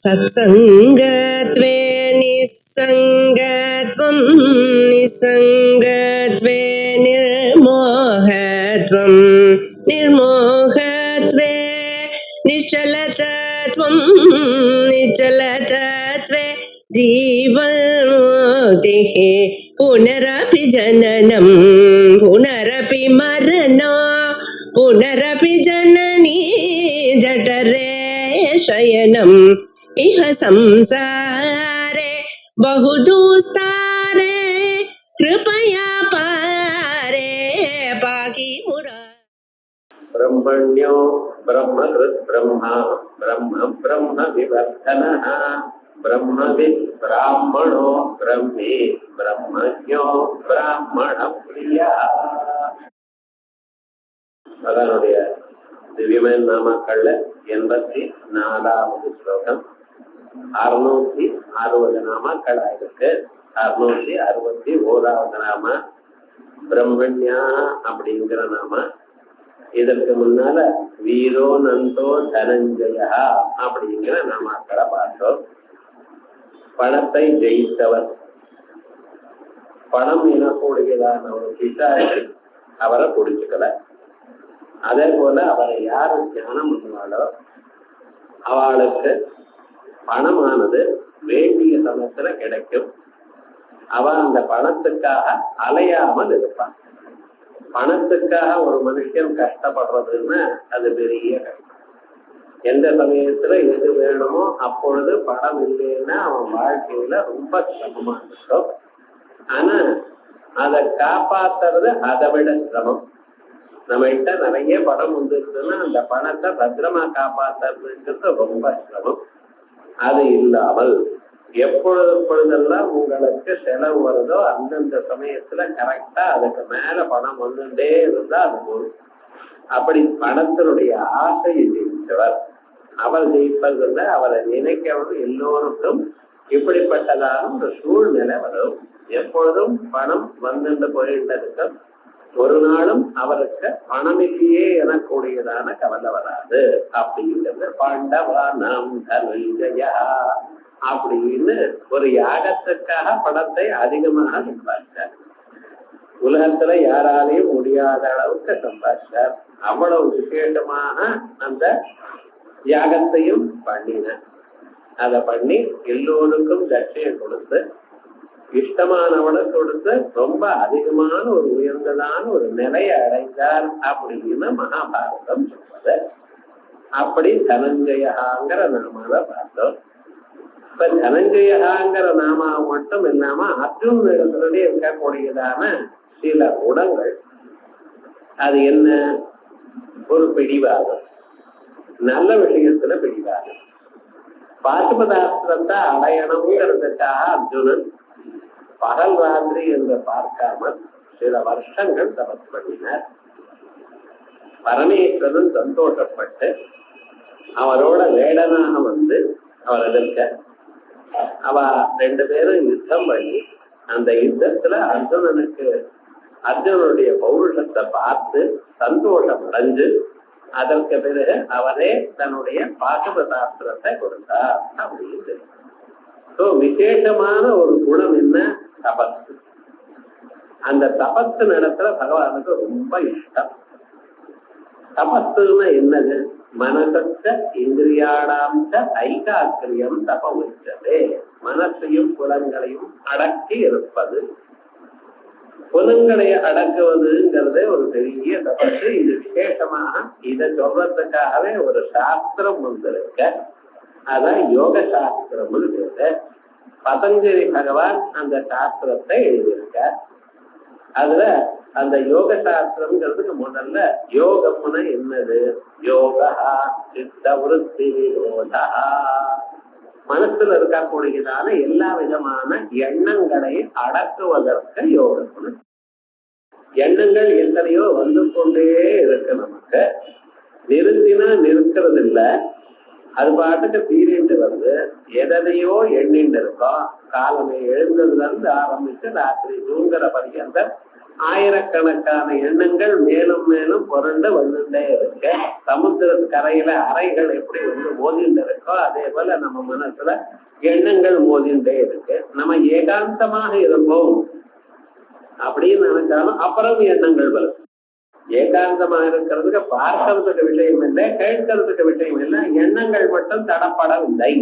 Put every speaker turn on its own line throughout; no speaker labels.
सत्सङ्गत्वे निस्सङ्गत्वं निस्सङ्गत्वे निर्मोहत्वं निर्मोहत्वे निश्चलतत्वं निश्चलतत्वे जीवन्मुक्तिः पुनरपि जननं पुनरपि मरणं पुनरपि जननी जठरे शयनम् इह संसारे बहुदुस्तारे कृपया पारे पाहि मुरा।
ब्रह्मण्यो ब्रह्मकृत् ब्रह्मा ब्रह्म ब्रह्म विवर्धनः ब्रह्मविद् ब्राह्मणो ब्रह्मे ब्रह्मज्ञो ब्राह्मण प्रिया. அதனுடைய திவ்யமான நாமக்கள்ல 84வது ஸ்லோகம். 660 நாமக்களா இருக்கு. 661வது நாம பிரம்மண்யா அப்படிங்கிற நாம. இதற்கு முன்னால வீரோ நந்தோ தனஞ்சயா அப்படிங்கிற நாமக்களை பார்த்தோம். பணத்தை ஜெயித்தவர், பணம் எனக்கூடியதான ஒரு பிசாசு அவரை பிடிச்சுக்கல. அதே போல அவரை யாரு தியானம் பண்ணுவாளோ அவளுக்கு பணமானது வேண்டிய சமயத்துல கிடைக்கும். அவ அந்த பணத்துக்காக அலையாமல் இருப்பான். பணத்துக்காக ஒரு மனுஷன் கஷ்டப்படுறதுன்னா அது பெரிய கஷ்டம். எந்த சமயத்துல எது வேணுமோ அப்பொழுது பணம் இல்லைன்னா அவன் வாழ்க்கையில ரொம்ப சிரமமா இருக்கும். ஆனா அதை காப்பாத்துறது அதை விட சிரமம். நம்ம கிட்ட நிறைய பணம் வந்துருக்குன்னா அந்த பணத்தை பத்திரமா காப்பாத்துறதுங்கிறது ரொம்ப சிரமம். அது இல்லாமல் எப்பொழுதெல்லாம் உங்களுக்கு செலவு வருதோ அந்தந்த சமயத்துல கரெக்டா அதுக்கு மேல பணம் வந்துட்டே இருந்தா அது போதும். அப்படி பணத்தினுடைய ஆசையை ஜெயிச்சவர். அவர் ஜெயிப்பதில்ல, அவரை நினைக்கவும் எல்லோருக்கும் இப்படிப்பட்டதான ஒரு சூழ்நிலை வரும். எப்பொழுதும் பணம் வந்துட்டு போயிட்டு இருக்கும். ஒரு நாளும் அவருக்கு பணமில்லையே எனக்கூடியதான கவலை வராது. அப்படிங்கிறது பாண்டவானாம் தனஞ்சயா அப்படின்னு ஒரு யாகத்துக்காக பணத்தை அதிகமாக சம்பாதிச்சார். உலகத்துல யாராலையும் முடியாத அளவுக்கு சம்பாதிச்சார். அவ்வளவு விசேஷமாக அந்த யாகத்தையும் பண்ணினார். அதை பண்ணி எல்லோருக்கும் தட்சணை கொடுத்து இஷ்டமானவனை கொடுத்து ரொம்ப அதிகமான ஒரு உயர்ந்ததான ஒரு நிலையை அடைந்தார் அப்படின்னு மகாபாரதம் சொல்றது. அப்படி தனஞ்சயாங்கிற நாமாவை பார்த்தோம். இப்ப தனஞ்சயாங்கிற நாமாவை மட்டும் இல்லாம அர்ஜுன் இடத்துல இருக்கக்கூடியதான சில குணங்கள். அது என்ன? ஒரு பிடிவாதம், நல்ல விஷயத்துல பிடிவாதம். பாசுபதாஸ்திரத்தை அடையணுங்கிறதுக்காக அர்ஜுனன் பகல் ராத்திரி என்று பார்க்காமல் சில வருஷங்கள் தபஸ் பண்ணினார். பரமேஸ்வரன் சந்தோஷப்பட்டு அவரோட வேடனாக வந்து அவர் எதிர்க்க அவ 2 பேரும் யுத்தம் பண்ணி அந்த யுத்தத்துல அர்ஜுனனுடைய பௌருஷத்தை பார்த்து சந்தோஷம் அடைஞ்சு அதற்கு பிறகு அவரே தன்னுடைய பாசுபதாஸ்திரத்தை கொடுத்தார் அப்படின்னு. விசேஷமான ஒரு குணம் என்ன? தபஸ். அந்த தபஸ் நடத்துல பகவானுக்கு ரொம்ப இஷ்டம். தபஸ்னா என்னது? மனசத்த இந்திரியாடாம்ச ஐகாக்கிரியம் தப உச்சதே. மனசையும் புலன்களையும் அடக்கி இருப்பது. புலன்களை அடக்குவதுங்கிறது ஒரு பெரிய தபஸ். இது விசேஷமாக இதை சொல்றதுக்காகவே ஒரு சாஸ்திரம் வந்திருக்க. அதான் யோக சாஸ்திரம்னு பேரு. பதஞ்சலி பகவான் அந்த சாஸ்திரத்தை எழுதியிருக்க. அதுல அந்த யோக சாஸ்திரம்ங்கிறதுக்கு முதல்ல யோகம்னா என்னது? யோகா சித்த விருத்தி நிரோதா. மனசுல இருக்கக்கூடியதான எல்லா விதமான எண்ணங்களை அடக்குவதற்கு யோகம். எண்ணங்கள் எத்தனையோ வந்து கொண்டே இருக்கு. நமக்கு நிறுத்தினா நிறுத்துறது இல்லை. அது பாட்டுக்கு பீரிட்டு வந்து எதையோ எண்ணிட்டு இருக்கோம். காலமே எழுந்ததுல இருந்து ஆரம்பிச்சு ராத்திரி தூங்குற பரியந்த ஆயிரக்கணக்கான எண்ணங்கள் மேலும் மேலும் புரண்டு வந்துட்டே இருக்கு. சமுத்திர கரையில அறைகள் எப்படி வந்து மோதிட்டு இருக்கோ அதே போல நம்ம மனசுல எண்ணங்கள் மோதிண்டே இருக்கு. நம்ம ஏகாந்தமாக இருப்போம் அப்படின்னு நினைச்சாலும் அப்புறம் எண்ணங்கள் வரும். ஏகாந்தமா இருக்கிறதுக்கு பார்க்கறதுக்கு விஷயம் இல்லை, கேட்கறதுக்கு விஷயம் இல்லை, எண்ணங்கள் மட்டும் தடப்படவில்லை.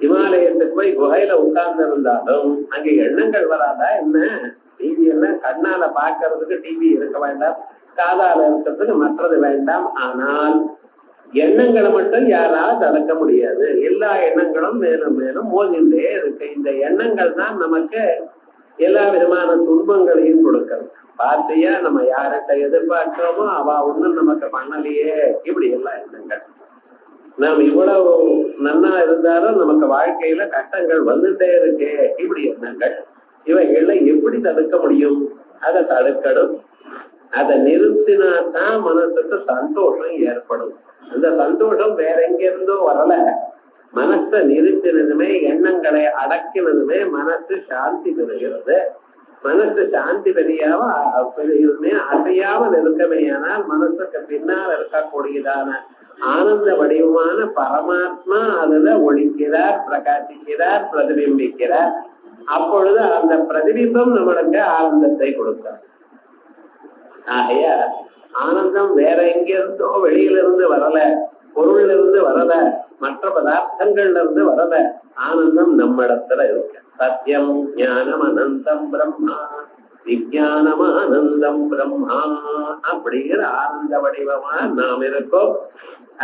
இமாலயத்துக்கு போய் குகையில உட்கார்ந்து இருந்தாலும் அங்க எண்ணங்கள் வராதா என்ன? டிவி எல்லாம் கண்ணால பாக்குறதுக்கு டிவி இருக்க வேண்டாம், காதால இருக்கிறதுக்கு மற்றது வேண்டாம். ஆனால் எண்ணங்களை மட்டும் யாராவது தடுக்க முடியாது. எல்லா எண்ணங்களும் மேலும் மேலும் மோதிண்டே இருக்கு. இந்த எண்ணங்கள் தான் நமக்கு எல்லா விதமான துன்பங்களையும் கொடுக்கிறது. பார்த்தியா, நம்ம யார்கிட்ட எதிர்பார்க்கிறோமோ அவ ஒண்ணும் நமக்கு பண்ணலையே, இப்படி எல்லாம் எண்ணங்கள். நாம் இவ்வளவு நன்னா இருந்தாலும் நமக்கு வாழ்க்கையில கஷ்டங்கள் வந்துட்டே இருக்கே, இப்படி எண்ணங்கள். இவைகளை எப்படி தடுக்க முடியும்? அதை தடுக்கணும். அதை நிறுத்தினாதான் மனசுக்கு சந்தோஷம் ஏற்படும். அந்த சந்தோஷம் வேற எங்க இருந்தோ வரல. மனசை நிறுத்தினதுமே, எண்ணங்களை அடக்கினதுமே மனசு சாந்தி பெறுகிறது. மனசு சாந்தி பெரியாம அசையாமல் இருக்கமையானால் மனசுக்கு பின்னால் இருக்கக்கூடியதான ஆனந்த வடிவமான பரமாத்மா அதுல ஒழிக்கிறார், பிரகாசிக்கிறார், பிரதிபிம்பிக்கிறார். அப்பொழுது அந்த பிரதிபிம்பம் நம்மளுக்கு ஆனந்தத்தை கொடுக்கிறார். ஆகைய ஆனந்தம் வேற எங்கிருந்தோ வெளியிலிருந்து வரல, பொருள்ல இருந்து வரல, மற்ற பதார்த்தங்கள்ல இருந்து வரல. ஆனந்தம் நம்மிடத்துல இருக்கு. சத்தியம் ஞானம் அனந்தம் பிரம்மா, விஞ்ஞானம் ஆனந்தம் பிரம்மா அப்படிங்கிற ஆனந்த வடிவமா நாம் இருக்கோம்.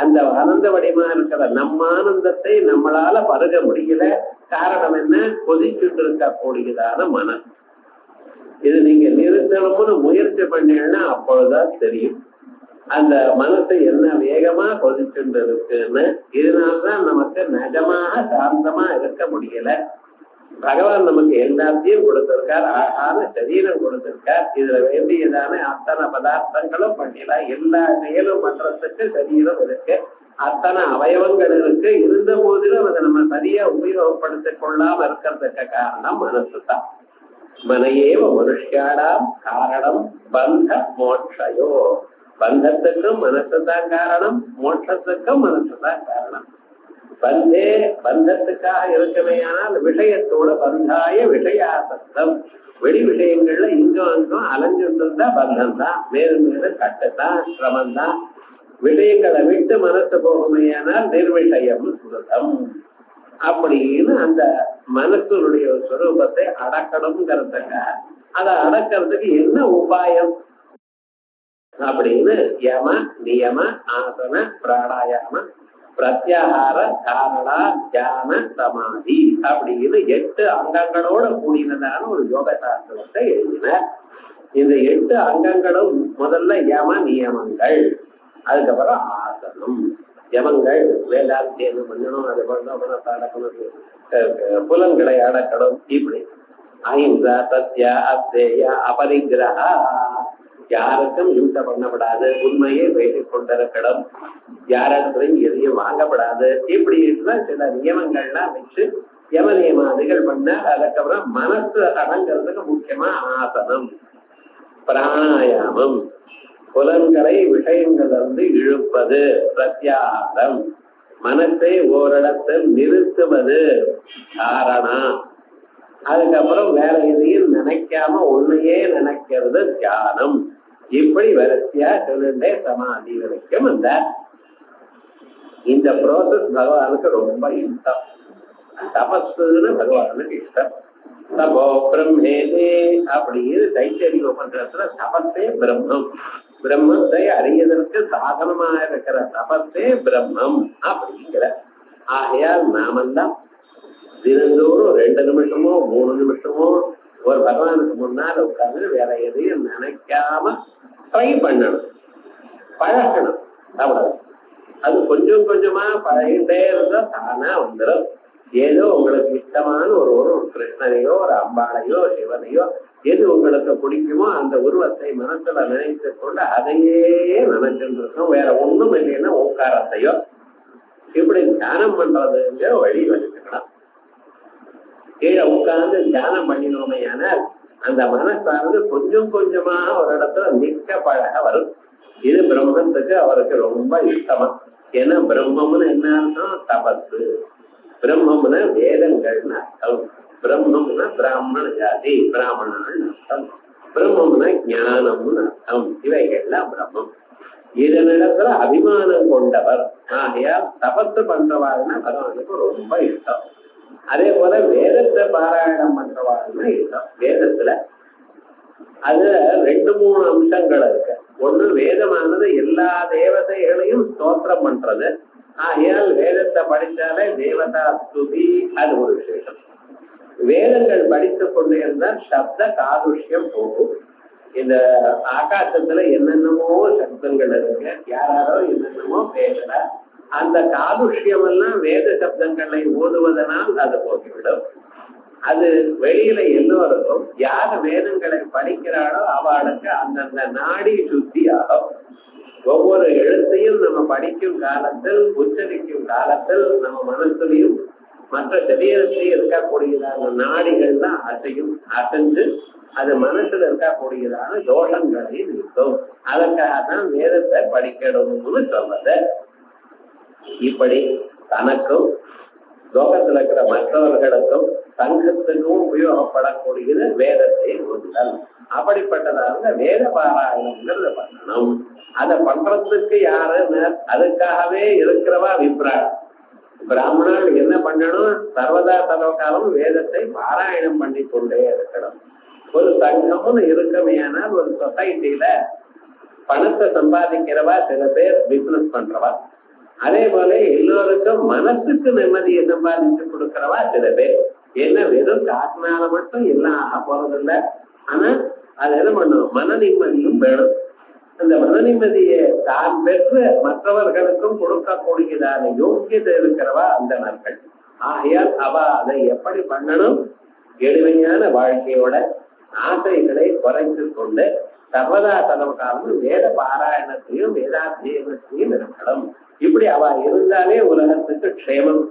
அந்த ஆனந்த வடிவமா இருக்கிற நம்ம ஆனந்தத்தை நம்மளால பருக முடியல. காரணம் என்ன? கொதிச்சுட்டு இருக்கக்கூடியதான மனம். இது நீங்க நிறுத்தணும்னு முயற்சி பண்ணீங்கன்னா அப்பொழுதுதான் தெரியும் அந்த மனசு என்ன வேகமா கொதிச்சுட்டு இருக்குன்னு. இதனால்தான் நமக்கு நிஜமாக சாந்தமா இருக்க முடியல. பகவான் நமக்கு எல்லாத்தையும் கொடுத்திருக்கார், அழகான சரீரம் கொடுத்திருக்கார். இதுல வேண்டியதான அத்தனை பதார்த்தங்களும் பண்ணிடலாம். எல்லா செயலும் பண்றதுக்கு சரீரம் இருக்கு, அத்தனை அவயவங்கள் இருக்கு. இருந்த போதிலும் அதை நம்ம சரியா உபயோகப்படுத்திக் கொள்ளாம இருக்கிறதுக்கு காரணம் மனசு தான். மனையேவ மனுஷியாடாம் காரணம் பந்த மோட்சயோ. பந்தத்துக்கும் மனசுதான் காரணம், மோட்சத்துக்கும் மனசுதான் காரணம். பந்தே பந்தத்துக்காக இருக்கமையானால் விஷயத்தோட பந்தாய விஷயாசக்தம். வெளி விஷயங்கள்ல இங்கும் அங்கும் அலைஞ்சுட்டு இருந்தா பந்தம் தான், மேலும் மேலும் கட்டுத்தான், சிரமம் தான். விஷயங்களை விட்டு மனசு போகுமையானால் நிர்விஷயம் சுருதம். அப்படின்னு அந்த மனசுடைய ஸ்வரூபத்தை அடக்கணுங்கிறதுக்க அதை அடக்கிறதுக்கு என்ன உபாயம் அப்படின்னு யம நியம ஆசன பிராணாயாம பிரத்யாகார தாரணா தியான சமாதி அப்படின்னு 8 அங்கங்களோட கூடினதான ஒரு யோக சாஸ்திரத்தை எழுதினார். இந்த 8 அங்கங்களும் முதல்ல யம நியமங்கள், அதுக்கப்புறம் ஆசனம். யமங்கள் வேதாத்தியம் பண்ணணும், அது பண்ணணும், அடக்கணும், புலன்களை அடக்கணும். இப்படி அஹிம்சா சத்யா அத்தேய அபரிகிரஹா, யாருக்கும் இம்சை பண்ணப்படாது, உண்மையை பேசிக் கொண்டிருக்கணும், யாரிடத்துலையும் எதையும் வாங்கப்படாது. இப்படி சில நியமங்கள்லாம் வச்சு யம நியமாதிகள் பண்ண. அதுக்கப்புறம் மனசு அடங்கிறதுக்கு முக்கியமா ஆசனம், பிராணாயாமம், புலன்களை விஷயங்கள் இழுப்பது, பிரத்யாகாரம், மனத்தை ஓரிடத்தில் நிறுத்துவது, தாரணா, அதுக்கப்புறம் வேற எதையும் நினைக்காம ஒன்னையே நினைக்கிறது தியானம். இப்படி வரிசையா சொல்லிட்டே சமாதி வரைக்கும் இந்த ப்ராசஸ் பகவானுக்கு ரொம்ப இஷ்டம். தபஸ்ன்னு பகவானுக்கு இஷ்டம். தபோ பிரம்மேதே அப்படின்னு தைத்தரிய உபநிஷத்துல தபஸே பிரம்மம். பிரம்மத்தை அறியதற்கு சாதனமா இருக்கிற தபஸே பிரம்மம் அப்படிங்கிற. ஆகையால் நாமெல்லாம் தினந்தோறும் 2 நிமிஷமோ 3 நிமிஷமோ ஒரு பகவானுக்கு முன்னால் உட்கார்ந்து வேற எதையும் நினைக்காம ட்ரை பண்ணணும், பழகணும். அவ்வளவு. அது கொஞ்சம் கொஞ்சமா பழகிட்டே இருந்தா தானா வந்துடும். ஏதோ உங்களுக்கு இஷ்டமான ஒரு கிருஷ்ணனையோ ஒரு அம்பாளையோ சிவனையோ எது உங்களுக்கு பிடிக்குமோ அந்த உருவத்தை மனசுல நினைத்து கொண்டு அதையே நினைச்சிருக்கோம். வேற ஒண்ணும் இல்லைன்னா ஓங்காரத்தையோ இப்படி தியானம் பண்றதுங்கிற வழி வச்சுக்கலாம். கீழே உட்கார்ந்து தியானம் பண்ணினோமையானால் அந்த மனசானது கொஞ்சம் கொஞ்சமா ஒரு இடத்துல நிற்க பழக வரும். இது பிரம்மத்துக்கு அவருக்கு ரொம்ப இஷ்டமா. ஏன்னா பிரம்மம்னு என்ன அர்த்தம்? தபசு. பிரம்மம்னா வேதங்கள்னு அர்த்தம். பிரம்மம்னா பிராமண ஜாதி, பிராமணன் அர்த்தம். பிரம்மம்னா ஞானம்னு அர்த்தம். இவைகள்லாம் பிரம்மம். இதனிடத்துல அபிமானம் கொண்டவர். ஆகையால் தபத்து பண்றவாள்னா பகவானுக்கு ரொம்ப இஷ்டம். அதே போல வேதத்தை பாராயணம் பண்றவாள்னா இஷ்டம். வேதத்துல அது 2-3 அம்சங்கள் இருக்கு. ஒண்ணு, வேதமானது எல்லா தேவதைகளையும் ஸ்தோத்திரம் பண்றது. ஆகையால் வேதத்தை படிச்சாலே தேவதா ஸ்துதி, அது ஒரு விசேஷம். வேதங்கள் படித்துக் கொண்டே இருந்தால் சப்த காதுஷ்யம் போகும். இந்த ஆகாசத்துல என்னென்னமோ சப்தங்கள் இருக்கு, யாராரோ என்னென்னமோ பேசுற அந்த காதுஷ்யம் எல்லாம் வேத சப்தங்களை ஓதுவதனால் அது போகிவிடும். அது வெளியில எல்லோருக்கும் யார் வேதங்களை படிக்கிறாளோ அவளுக்கு அந்தந்த நாடி சுத்தி ஆகும். ஒவ்வொரு எழுத்தையும் நம்ம படிக்கும் காலத்தில், உச்சரிக்கும் காலத்தில் நம்ம மனசுலையும் மற்ற சரீரத்திலையும் இருக்கக்கூடியதான நாடிகள்லாம் அசைஞ்சு அது மனசுல இருக்கக்கூடியதான தோஷங்களை நிற்கும். அதற்காகத்தான் வேதத்தை படிக்கணும்னு சொல்றது. இப்படி தனக்கும் லோகத்தில் இருக்கிற மற்றவர்களுக்கும் சங்கத்துக்கும் உபயோகப்படக்கூடியது வேதத்தை ஓதுதல். அப்படிப்பட்டதாக வேத பாராயணம்ங்கிறத பண்ணணும். அதை பண்றதுக்கு யாரு? அதுக்காகவே இருக்கிறவா அபிப்பிராயம். பிராமணன் என்ன பண்ணணும்? சர்வதா சர்வகாலம் வேதத்தை பாராயணம் பண்ணி கொண்டே இருக்கணும். ஒரு சங்கம்னு இருக்கமையானால் ஒரு சொசைட்டில பணத்தை சம்பாதிக்கிறவா சில பேர் பிசினஸ் பண்றவா, அதே போல எல்லோருக்கும் மனசுக்கு நிம்மதியை சம்பாதிச்சு கொடுக்கிறவா சில பேர். என்ன வெறும் காசுனால மட்டும் எல்லாம் ஆக போறதில்ல. ஆனா அது என்ன பண்ணும்? மன நிம்மதியும் வேணும். அந்த மன நிம்மதியை தான் பெற்று மற்றவர்களுக்கும் கொடுக்கக்கூடியதான யோக்கியதை இருக்கிறவா அந்த நாட்கள். ஆகையால் அவ அதை எப்படி பண்ணணும்? எளிமையான வாழ்க்கையோட ஆசைகளை குறைத்து கொண்டு சர்வதா சர்வகாலம் வேத பாராயணத்தையும் வேதாத்தியனத்தையும் இருக்கணும். இப்படி அவ இருந்தாலே உலகத்துக்கு க்ஷேமம்.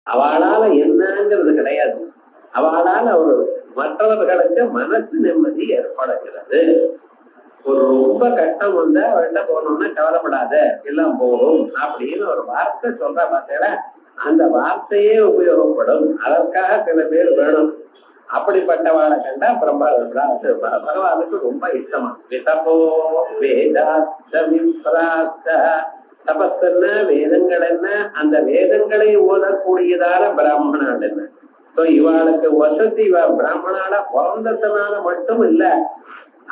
அவளால என்னங்கிறது கிடையாது. அவளால ஒரு மற்றவர்களுக்கு மனசு நிம்மதி ஏற்படுகிறது. ஒரு ரொம்ப கஷ்டம் வந்தா அவள்கிட்ட போனோம்னா கவலைப்படாத, எல்லாம் போகும் அப்படின்னு ஒரு வார்த்தை சொல்ற பார்த்தீங்களா, அந்த வார்த்தையே உபயோகப்படும். அதற்காக சில பேர் வேணும். அப்படிப்பட்டவாளை கண்டா பகவானுக்கு ரொம்ப இஷ்டமா. விதப்போ தபஸ் என்ன, வேதங்கள் என்ன, அந்த வேதங்களை ஓதக்கூடியதான பிராமணால் என்ன. இவாளுக்கு வசதி பிராமணால பிறந்ததுனால மட்டும் இல்ல,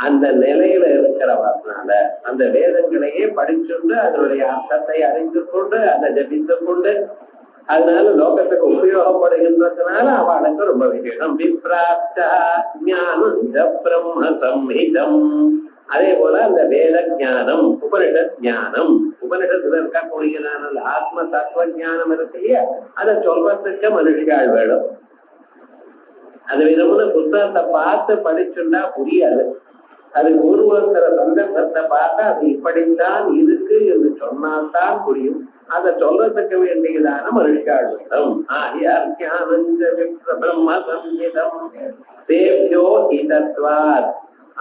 அந்த நிலையில இருக்கிறவனால அந்த வேதங்களையே படிச்சுண்டு அதனுடைய அர்த்தத்தை அறிந்து கொண்டு அதை ஜபித்து கொண்டு அதனால லோகத்துக்கு உபயோகப்படுகின்றதுனால அவளுக்கு ரொம்ப விசேஷம். பிரம்ம சம்ஹிதம். அதே போல அந்த வேத ஞானம், உபனிஷத் ஞானம், உபனிஷத்துல இருக்கக்கூடியதான ஆத்ம தத்துவ ஞானம் இருக்கு இல்லையா, அதை சொல்றதுக்கு மனுஷியாள் வேணும். அது விதமான புத்தகத்தை பார்த்து படிச்சுண்டா புரியாது. அது ஒருவருக்கிற சந்தர்ப்பத்தை பார்த்தா அது இப்படித்தான் இருக்கு என்று சொன்னால்தான் புரியும். அதை சொல்றதுக்கு வேண்டியதான மனுஷியாள் வேணும்.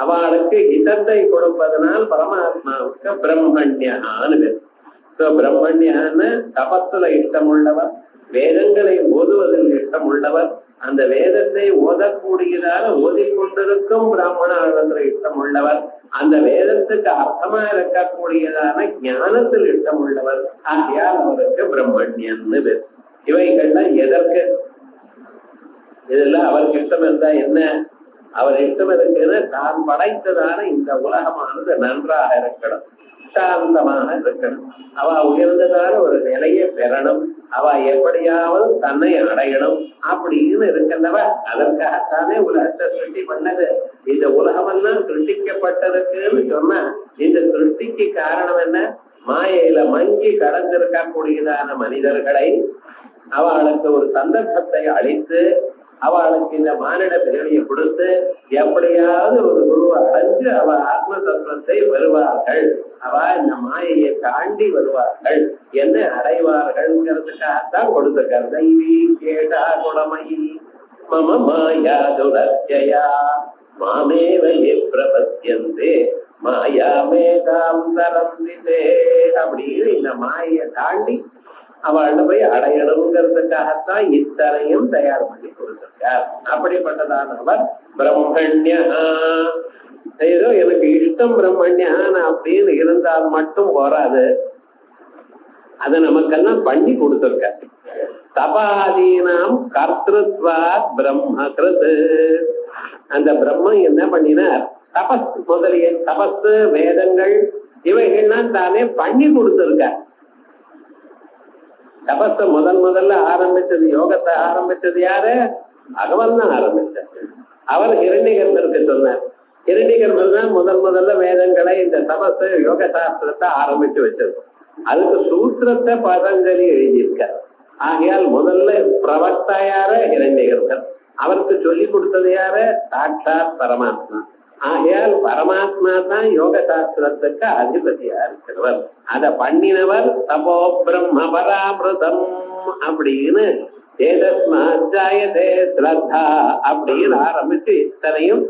அவளுக்கு ஹிதத்தை கொடுப்பதனால் பரமாத்மாவுக்கு பிரம்மண்யான்னு பேர். பிரம்மண்யான்னு தபத்துல இஷ்டம் உள்ளவர், வேதங்களை ஓதுவதில் இஷ்டம் உள்ளவர், அந்த வேதத்தை ஓதக்கூடியதால ஓதிக்கொண்டிருக்கும் பிராமணத்துல இஷ்டம் உள்ளவர், அந்த வேதத்துக்கு அர்த்தமா இருக்கக்கூடியதான ஞானத்தில் இஷ்டம் உள்ளவர். ஆகையால் அவருக்கு பிரம்மண்யன்னு பேர். இவைகள்லாம் எதற்கு? இதெல்லாம் அவருக்கு இஷ்டம் இருந்தா என்ன? அவர் இஷ்டம் இருக்குன்னு தான் படைத்ததான இந்த உலகமானது நன்றாக இருக்கணும், சாந்தமாக இருக்கணும், அவ உயர்ந்ததான ஒரு நிலையை பெறணும், அவ எப்படியாவது தன்னை அடையணும் அப்படின்னு இருக்கின்றவ. அதற்காகத்தானே உலகத்தை சிருஷ்டி பண்ணது. இந்த உலகமெல்லாம் சிருஷ்டிக்கப்பட்டதுக்குன்னு சொன்னா இந்த சிருஷ்டிக்கு காரணம் என்ன? மாயையில மங்கி கடந்திருக்கக்கூடியதான மனிதர்களை அவளுக்கு ஒரு சந்தர்ப்பத்தை அளித்து அவளுக்கு இந்த மானிட பிறவியை கொடுத்து எப்படியாவது ஒரு குருவை அடைஞ்சு அவ ஆத்ம தத்துவத்தை வருவார்கள், அவ இந்த மாயையை தாண்டி வருவார்கள், என்ன அடைவார்கள்ங்கிறதுக்காகத்தான் கொடுத்திருக்காரு. தெய்வீ கேட்டா குணமயி மம மாயா துரத்யயா மாமேவ ஏ பிரபத்யந்தே மாயாமேகாம் தரந்திதே அப்படின்னு இந்த மாயை தாண்டி அவள்கிட்ட போய் அடையணுங்கிறதுக்காகத்தான் இத்தனையும் தயார் பண்ணி கொடுத்திருக்கார். அப்படிப்பட்டதானவர் பிரம்மண்யா. ஏதோ எனக்கு இஷ்டம் பிரம்மண்யான் அப்படின்னு இருந்தால் மட்டும் போராது, அதை நமக்கெல்லாம் பண்ணி கொடுத்திருக்க. தபாதீனாம் கர்த்திருத்வாத் பிரம்ம கிருத். அந்த பிரம்மம் என்ன பண்ணினார்? தபஸ் முதலிய தபஸ் வேதங்கள் இவைகள்லாம் தானே பண்ணி கொடுத்திருக்க. தபஸ முதல்ல ஆரம்பிச்சது, யோகத்தை ஆரம்பிச்சது யாரு? பகவான் தான் ஆரம்பிச்சார். அவர் ஹிரண்யகர்பருக்கு சொன்னார். ஹிரண்யகர்பர் தான் முதல்ல வேதங்களை, இந்த தபஸ் யோக சாஸ்திரத்தை ஆரம்பிச்சு வச்சது. அதுக்கு சூத்திரத்தை பதஞ்சலி எழுதியிருக்கார். ஆகையால் முதல்ல பிரவக்தா யாரு? ஹிரண்யகர்பர். அவருக்கு சொல்லி கொடுத்தது யாரு? சாட்சாத் பரமாத்மா. ஆகையால் பரமாத்மா தான் யோக சாஸ்திரத்துக்கு அதிபதியா இருக்கிறவர். அத பண்ணினவர் தபோ பிரம்ம பராமிருதம் அப்படின்னு ஏதஸ்மாஜாயதே ஸ்ரத்தா அப்படின்னு ஆரம்பிச்சு இத்தனையும்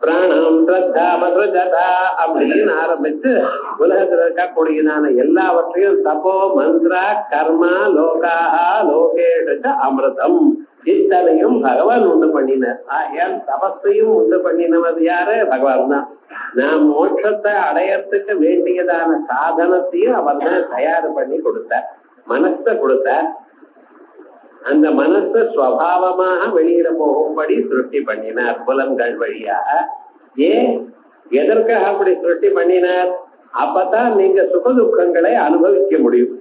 பிராணம் ஸ்ரத்தா பத்ரஜதா அப்படின்னு ஆரம்பிச்சு உலகத்தில் இருக்கக்கூடியதான எல்லாவற்றையும் தபோ மந்திரா கர்மா லோகாஹா லோகேஷ அமிர்தம் இத்தனையும் பகவான் உண்டு பண்ணினார். ஆகையால் தபஸையும் உண்டு பண்ணினவர் யாரு? பகவான் தான். நான் மோட்சத்தை அடையறதுக்கு வேண்டியதான சாதனத்தையும் அவர் தான் தயார் பண்ணி கொடுத்தார். மனசை கொடுத்தார். அந்த மனசை ஸ்வபாவமாக வெளியிட போகும்படி சிருஷ்டி பண்ணினார் புலன்கள் வழியாக. ஏன் எதற்காக அப்படி சிருஷ்டி பண்ணினார்? அப்பதான் நீங்க சுகதுக்கங்களை அனுபவிக்க முடியும்.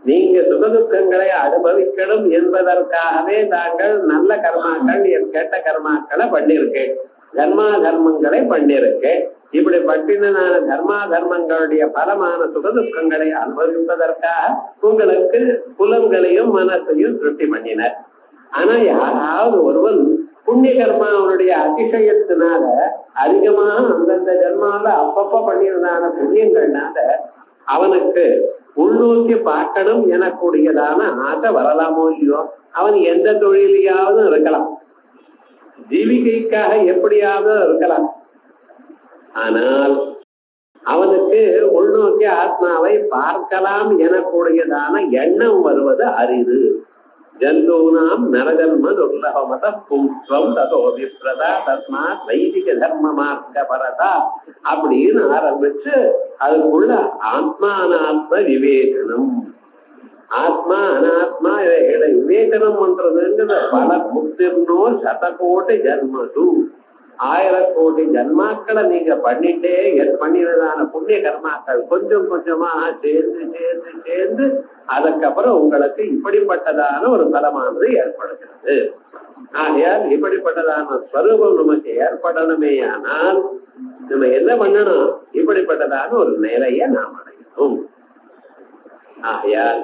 நீங்க சுகதுக்கங்களை அனுபவிக்கணும் என்பதற்காகவே தாங்கள் நல்ல கர்மாக்கள், என் கெட்ட கர்மாக்களை பண்ணிருக்கேன், தர்மா தர்மங்களை பண்ணிருக்கேன். இப்படி பட்டினான தர்மா தர்மங்களுடைய பலமான சுகதுக்கங்களை அனுபவிப்பதற்காக உங்களுக்கு புலன்களையும் மனசையும் திருஷ்டி பண்ணினார். ஆனா யாராவது ஒருவன் புண்ணிய கர்மாவனுடைய அதிசயத்தினால அதிகமாக அந்தந்த ஜன்மால அப்பப்ப பண்ணியிருந்தான புண்ணியங்கள்னால அவனுக்கு உள்நோக்கி பார்க்கணும் எனக்கூடியதான ஆசை வரலாமோ இல்லையோ? அவன் எந்த தொழிலையாவது இருக்கலாம், ஜீவிகைக்காக எப்படியாவது இருக்கலாம். ஆனால் அவனுக்கு உள்நோக்கி ஆத்மாவை பார்க்கலாம் எனக்கூடியதான எண்ணம் வருவது அரிது. ஜந்தூனாம் நரஜன்ம துர்லபமத பும்ஸ்வம் ததோ விப்ரதா தஸ்மாத் வைதிக தர்ம மார்க்க பரதா அப்படின்னு ஆரம்பிச்சு அதுக்குள்ள ஆத்மா அனாத்ம விவேகனம், ஆத்மா அனாத்மா இவைகளை விவேகனம் பண்றதுங்கிறது பல முக்திர்னோ சதகோட்டி ஜன்மது, 1000 கோடி ஜன்மாக்களை நீங்க பண்ணிட்டே பண்ணினதான புண்ணிய கர்மாக்கள் கொஞ்சம் கொஞ்சமா சேர்ந்து சேர்ந்து சேர்ந்து அதுக்கப்புறம் உங்களுக்கு இப்படிப்பட்டதான ஒரு பலமானது ஏற்படுகிறது. ஆகையால் இப்படிப்பட்டதான ஸ்வரூபம் நமக்கு ஏற்படணுமே ஆனால் நம்ம என்ன பண்ணணும்? இப்படிப்பட்டதான ஒரு நிலையை நாம் அடையணும். ஆகையால்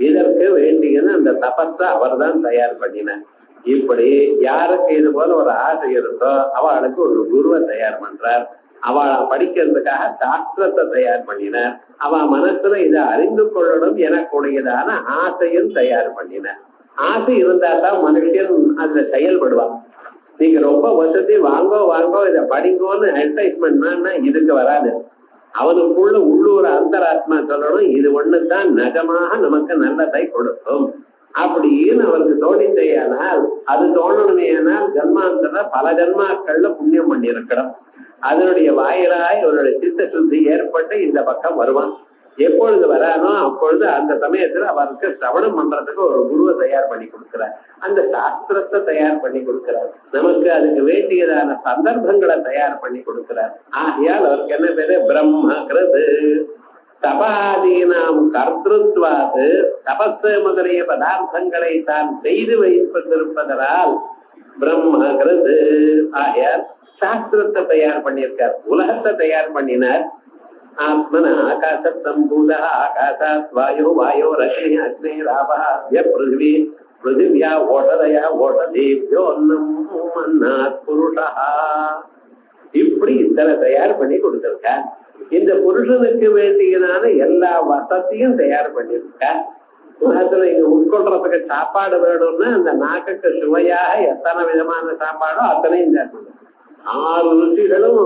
இதற்கு வேண்டியது அந்த தபஸை அவர் தான் தயார் பண்ணினார். இப்படி யாருக்கு இது போல ஒரு ஆசை இருக்கோ அவளுக்கு ஒரு குருவை தயார் பண்றார். அவளை படிக்கிறதுக்காக சாஸ்திரத்தை தயார் பண்ணினார். அவ மனசுல இதை அறிந்து கொள்ளணும் எனக்கூடியதான ஆசையும் தயார் பண்ணினார். ஆசை இருந்தா தான் மனுஷன் அதுல செயல்படுவான். நீங்க ரொம்ப வசதி வாங்கோ வாங்கோ இதை படிங்கோன்னு அட்வைஸ்மெண்ட்னா இதுக்கு வராது. அவனுக்குள்ள உள்ளூர் அந்தராத்மா சொல்லணும், இது ஒண்ணுதான் நிஜமாக நமக்கு நல்லதை கொடுக்கும் அப்படின்னு அவருக்கு தோணிச்சேயானால், அது தோணணுமே ஆனால் ஜன்மாந்தர பல ஜன்மாக்கள்ல புண்ணியம் பண்ணி இருக்கணும். அதனுடைய வாயிலாய் அவருடைய சித்த சுத்தி ஏற்பட்டு இந்த பக்கம் வருவான். எப்பொழுது வரானோ அப்பொழுது அந்த சமயத்துல அவருக்கு சிரவணம் பண்றதுக்கு ஒரு குருவை தயார் பண்ணி கொடுக்கிறார். அந்த சாஸ்திரத்தை தயார் பண்ணி கொடுக்கிறார். நமக்கு அதுக்கு வேண்டியதான சந்தர்ப்பங்களை தயார் பண்ணி கொடுக்கிறார். ஆகையால் அவருக்கு என்ன பேரு? பிரம்ம கிருத். தபாதீனாம் கர்த்திருத்வாது, தபஸ் முதலிய பதார்த்தங்களை தான் செய்து வைத்திருப்பதனால் பிரம்ம கிருத். ஆகையால் சாஸ்திரத்தை தயார் பண்ணியிருக்கார், உலகத்தை தயார் பண்ணினார். ஆத்மன ஆகாசத் சம்பூத ஆகாசாத் வாயோ வாயோ ரக்னி அக்னி ராபஹ பிருத்திவி பிருத்திவியா ஓஷதயா ஓஷதீப்யோ அன்னாத் புருஷா. இப்படி இத்தனை தயார் பண்ணி கொடுத்திருக்கார். இந்த புருஷனுக்கு வேண்டியதான எல்லா வசதியும் தயார் பண்ணியிருக்கார். உலகத்துல இங்க உட்கொள்றதுக்கு சாப்பாடு வேணும்னா அந்த நாக்குக்கு சுவையாக எத்தனை விதமான சாப்பாடோ அத்தனையும் சேர்க்கணும். 6 ருசிகளும்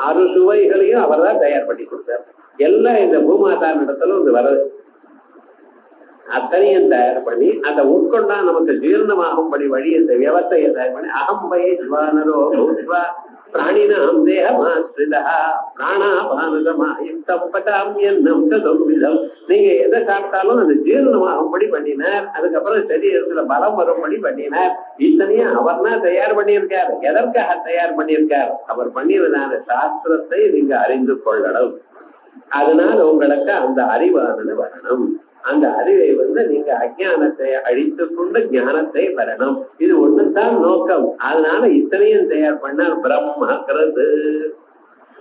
6 சுவைகளையும் அவர் தான் தயார் பண்ணி கொடுத்தார். எல்லாம் இந்த பூமாதான் இடத்துல வந்து வருது. அத்தனையும் தயார் பண்ணி அதை உட்கொண்டா நமக்கு ஜீரணமாகும்படி வழி இந்த வியவஸ்தையை தயார் பண்ணி அகம்பை ஜிவானரோ பூத்வா பிராணினாம் தேகமாஸ்ரிதா பிராணாபானுகமாயுக்தம் பட்டாமியன்னம் சதுர்விதம். நீங்க எதை சாப்பிட்டாலும் அது ஜீரணமாகும்படி பண்ணினார். அதுக்கப்புறம் சரீரத்துல பலம் வரும்படி பண்ணினார். இத்தனையும் அவர் தான் தயார் பண்ணியிருக்கார். எதற்காக தயார் பண்ணியிருக்கார்? அவர் பண்ணியதான சாஸ்திரத்தை நீங்க அறிந்து கொள்ளணும். அதனால உங்களுக்கு அந்த அறிவானது வரணும். அந்த அறிவை வந்து நீங்க அஜானத்தை அழித்து கொண்டு ஞானத்தை வரணும். இது ஒண்ணுதான் நோக்கம். அதனால இத்தனையும் தயார் பண்ணார். பிரம்மக்கிறது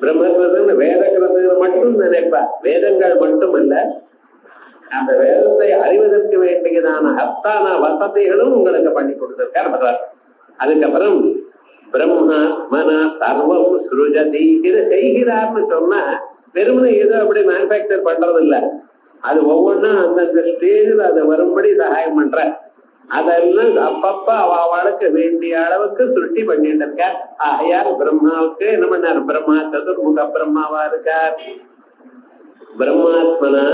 பிரம்மக்கிறதுன்னு வேதக்கிறது மட்டும் நினைப்பார். வேதங்கள் மட்டுமல்ல, அந்த வேதத்தை அறிவதற்கு வேண்டியதான அத்தான வசதிகளும் உங்களுக்கு பண்ணி கொடுத்திருக்கார். அதுக்கப்புறம் பிரம்மாத்மனா சர்வம் சுருஜதி இது செய்கிறார்னு சொன்னா வெறுமனே ஏதோ அப்படி மேனுபேக்சர் பண்றது இல்ல. அது ஒவ்வொன்றும் அந்தந்த ஸ்டேஜில் அதை வரும்படி சகாயம் பண்ற. அதெல்லாம் அப்பப்ப அவளுக்கு வேண்டிய அளவுக்கு சுருட்டி பண்ணிட்டு இருக்கார். ஆகையால் பிரம்மாவுக்கு என்ன பண்ணார்? பிரம்மா சதுர்முக பிரம்மாவா இருக்கார். பிரம்மாத்மனா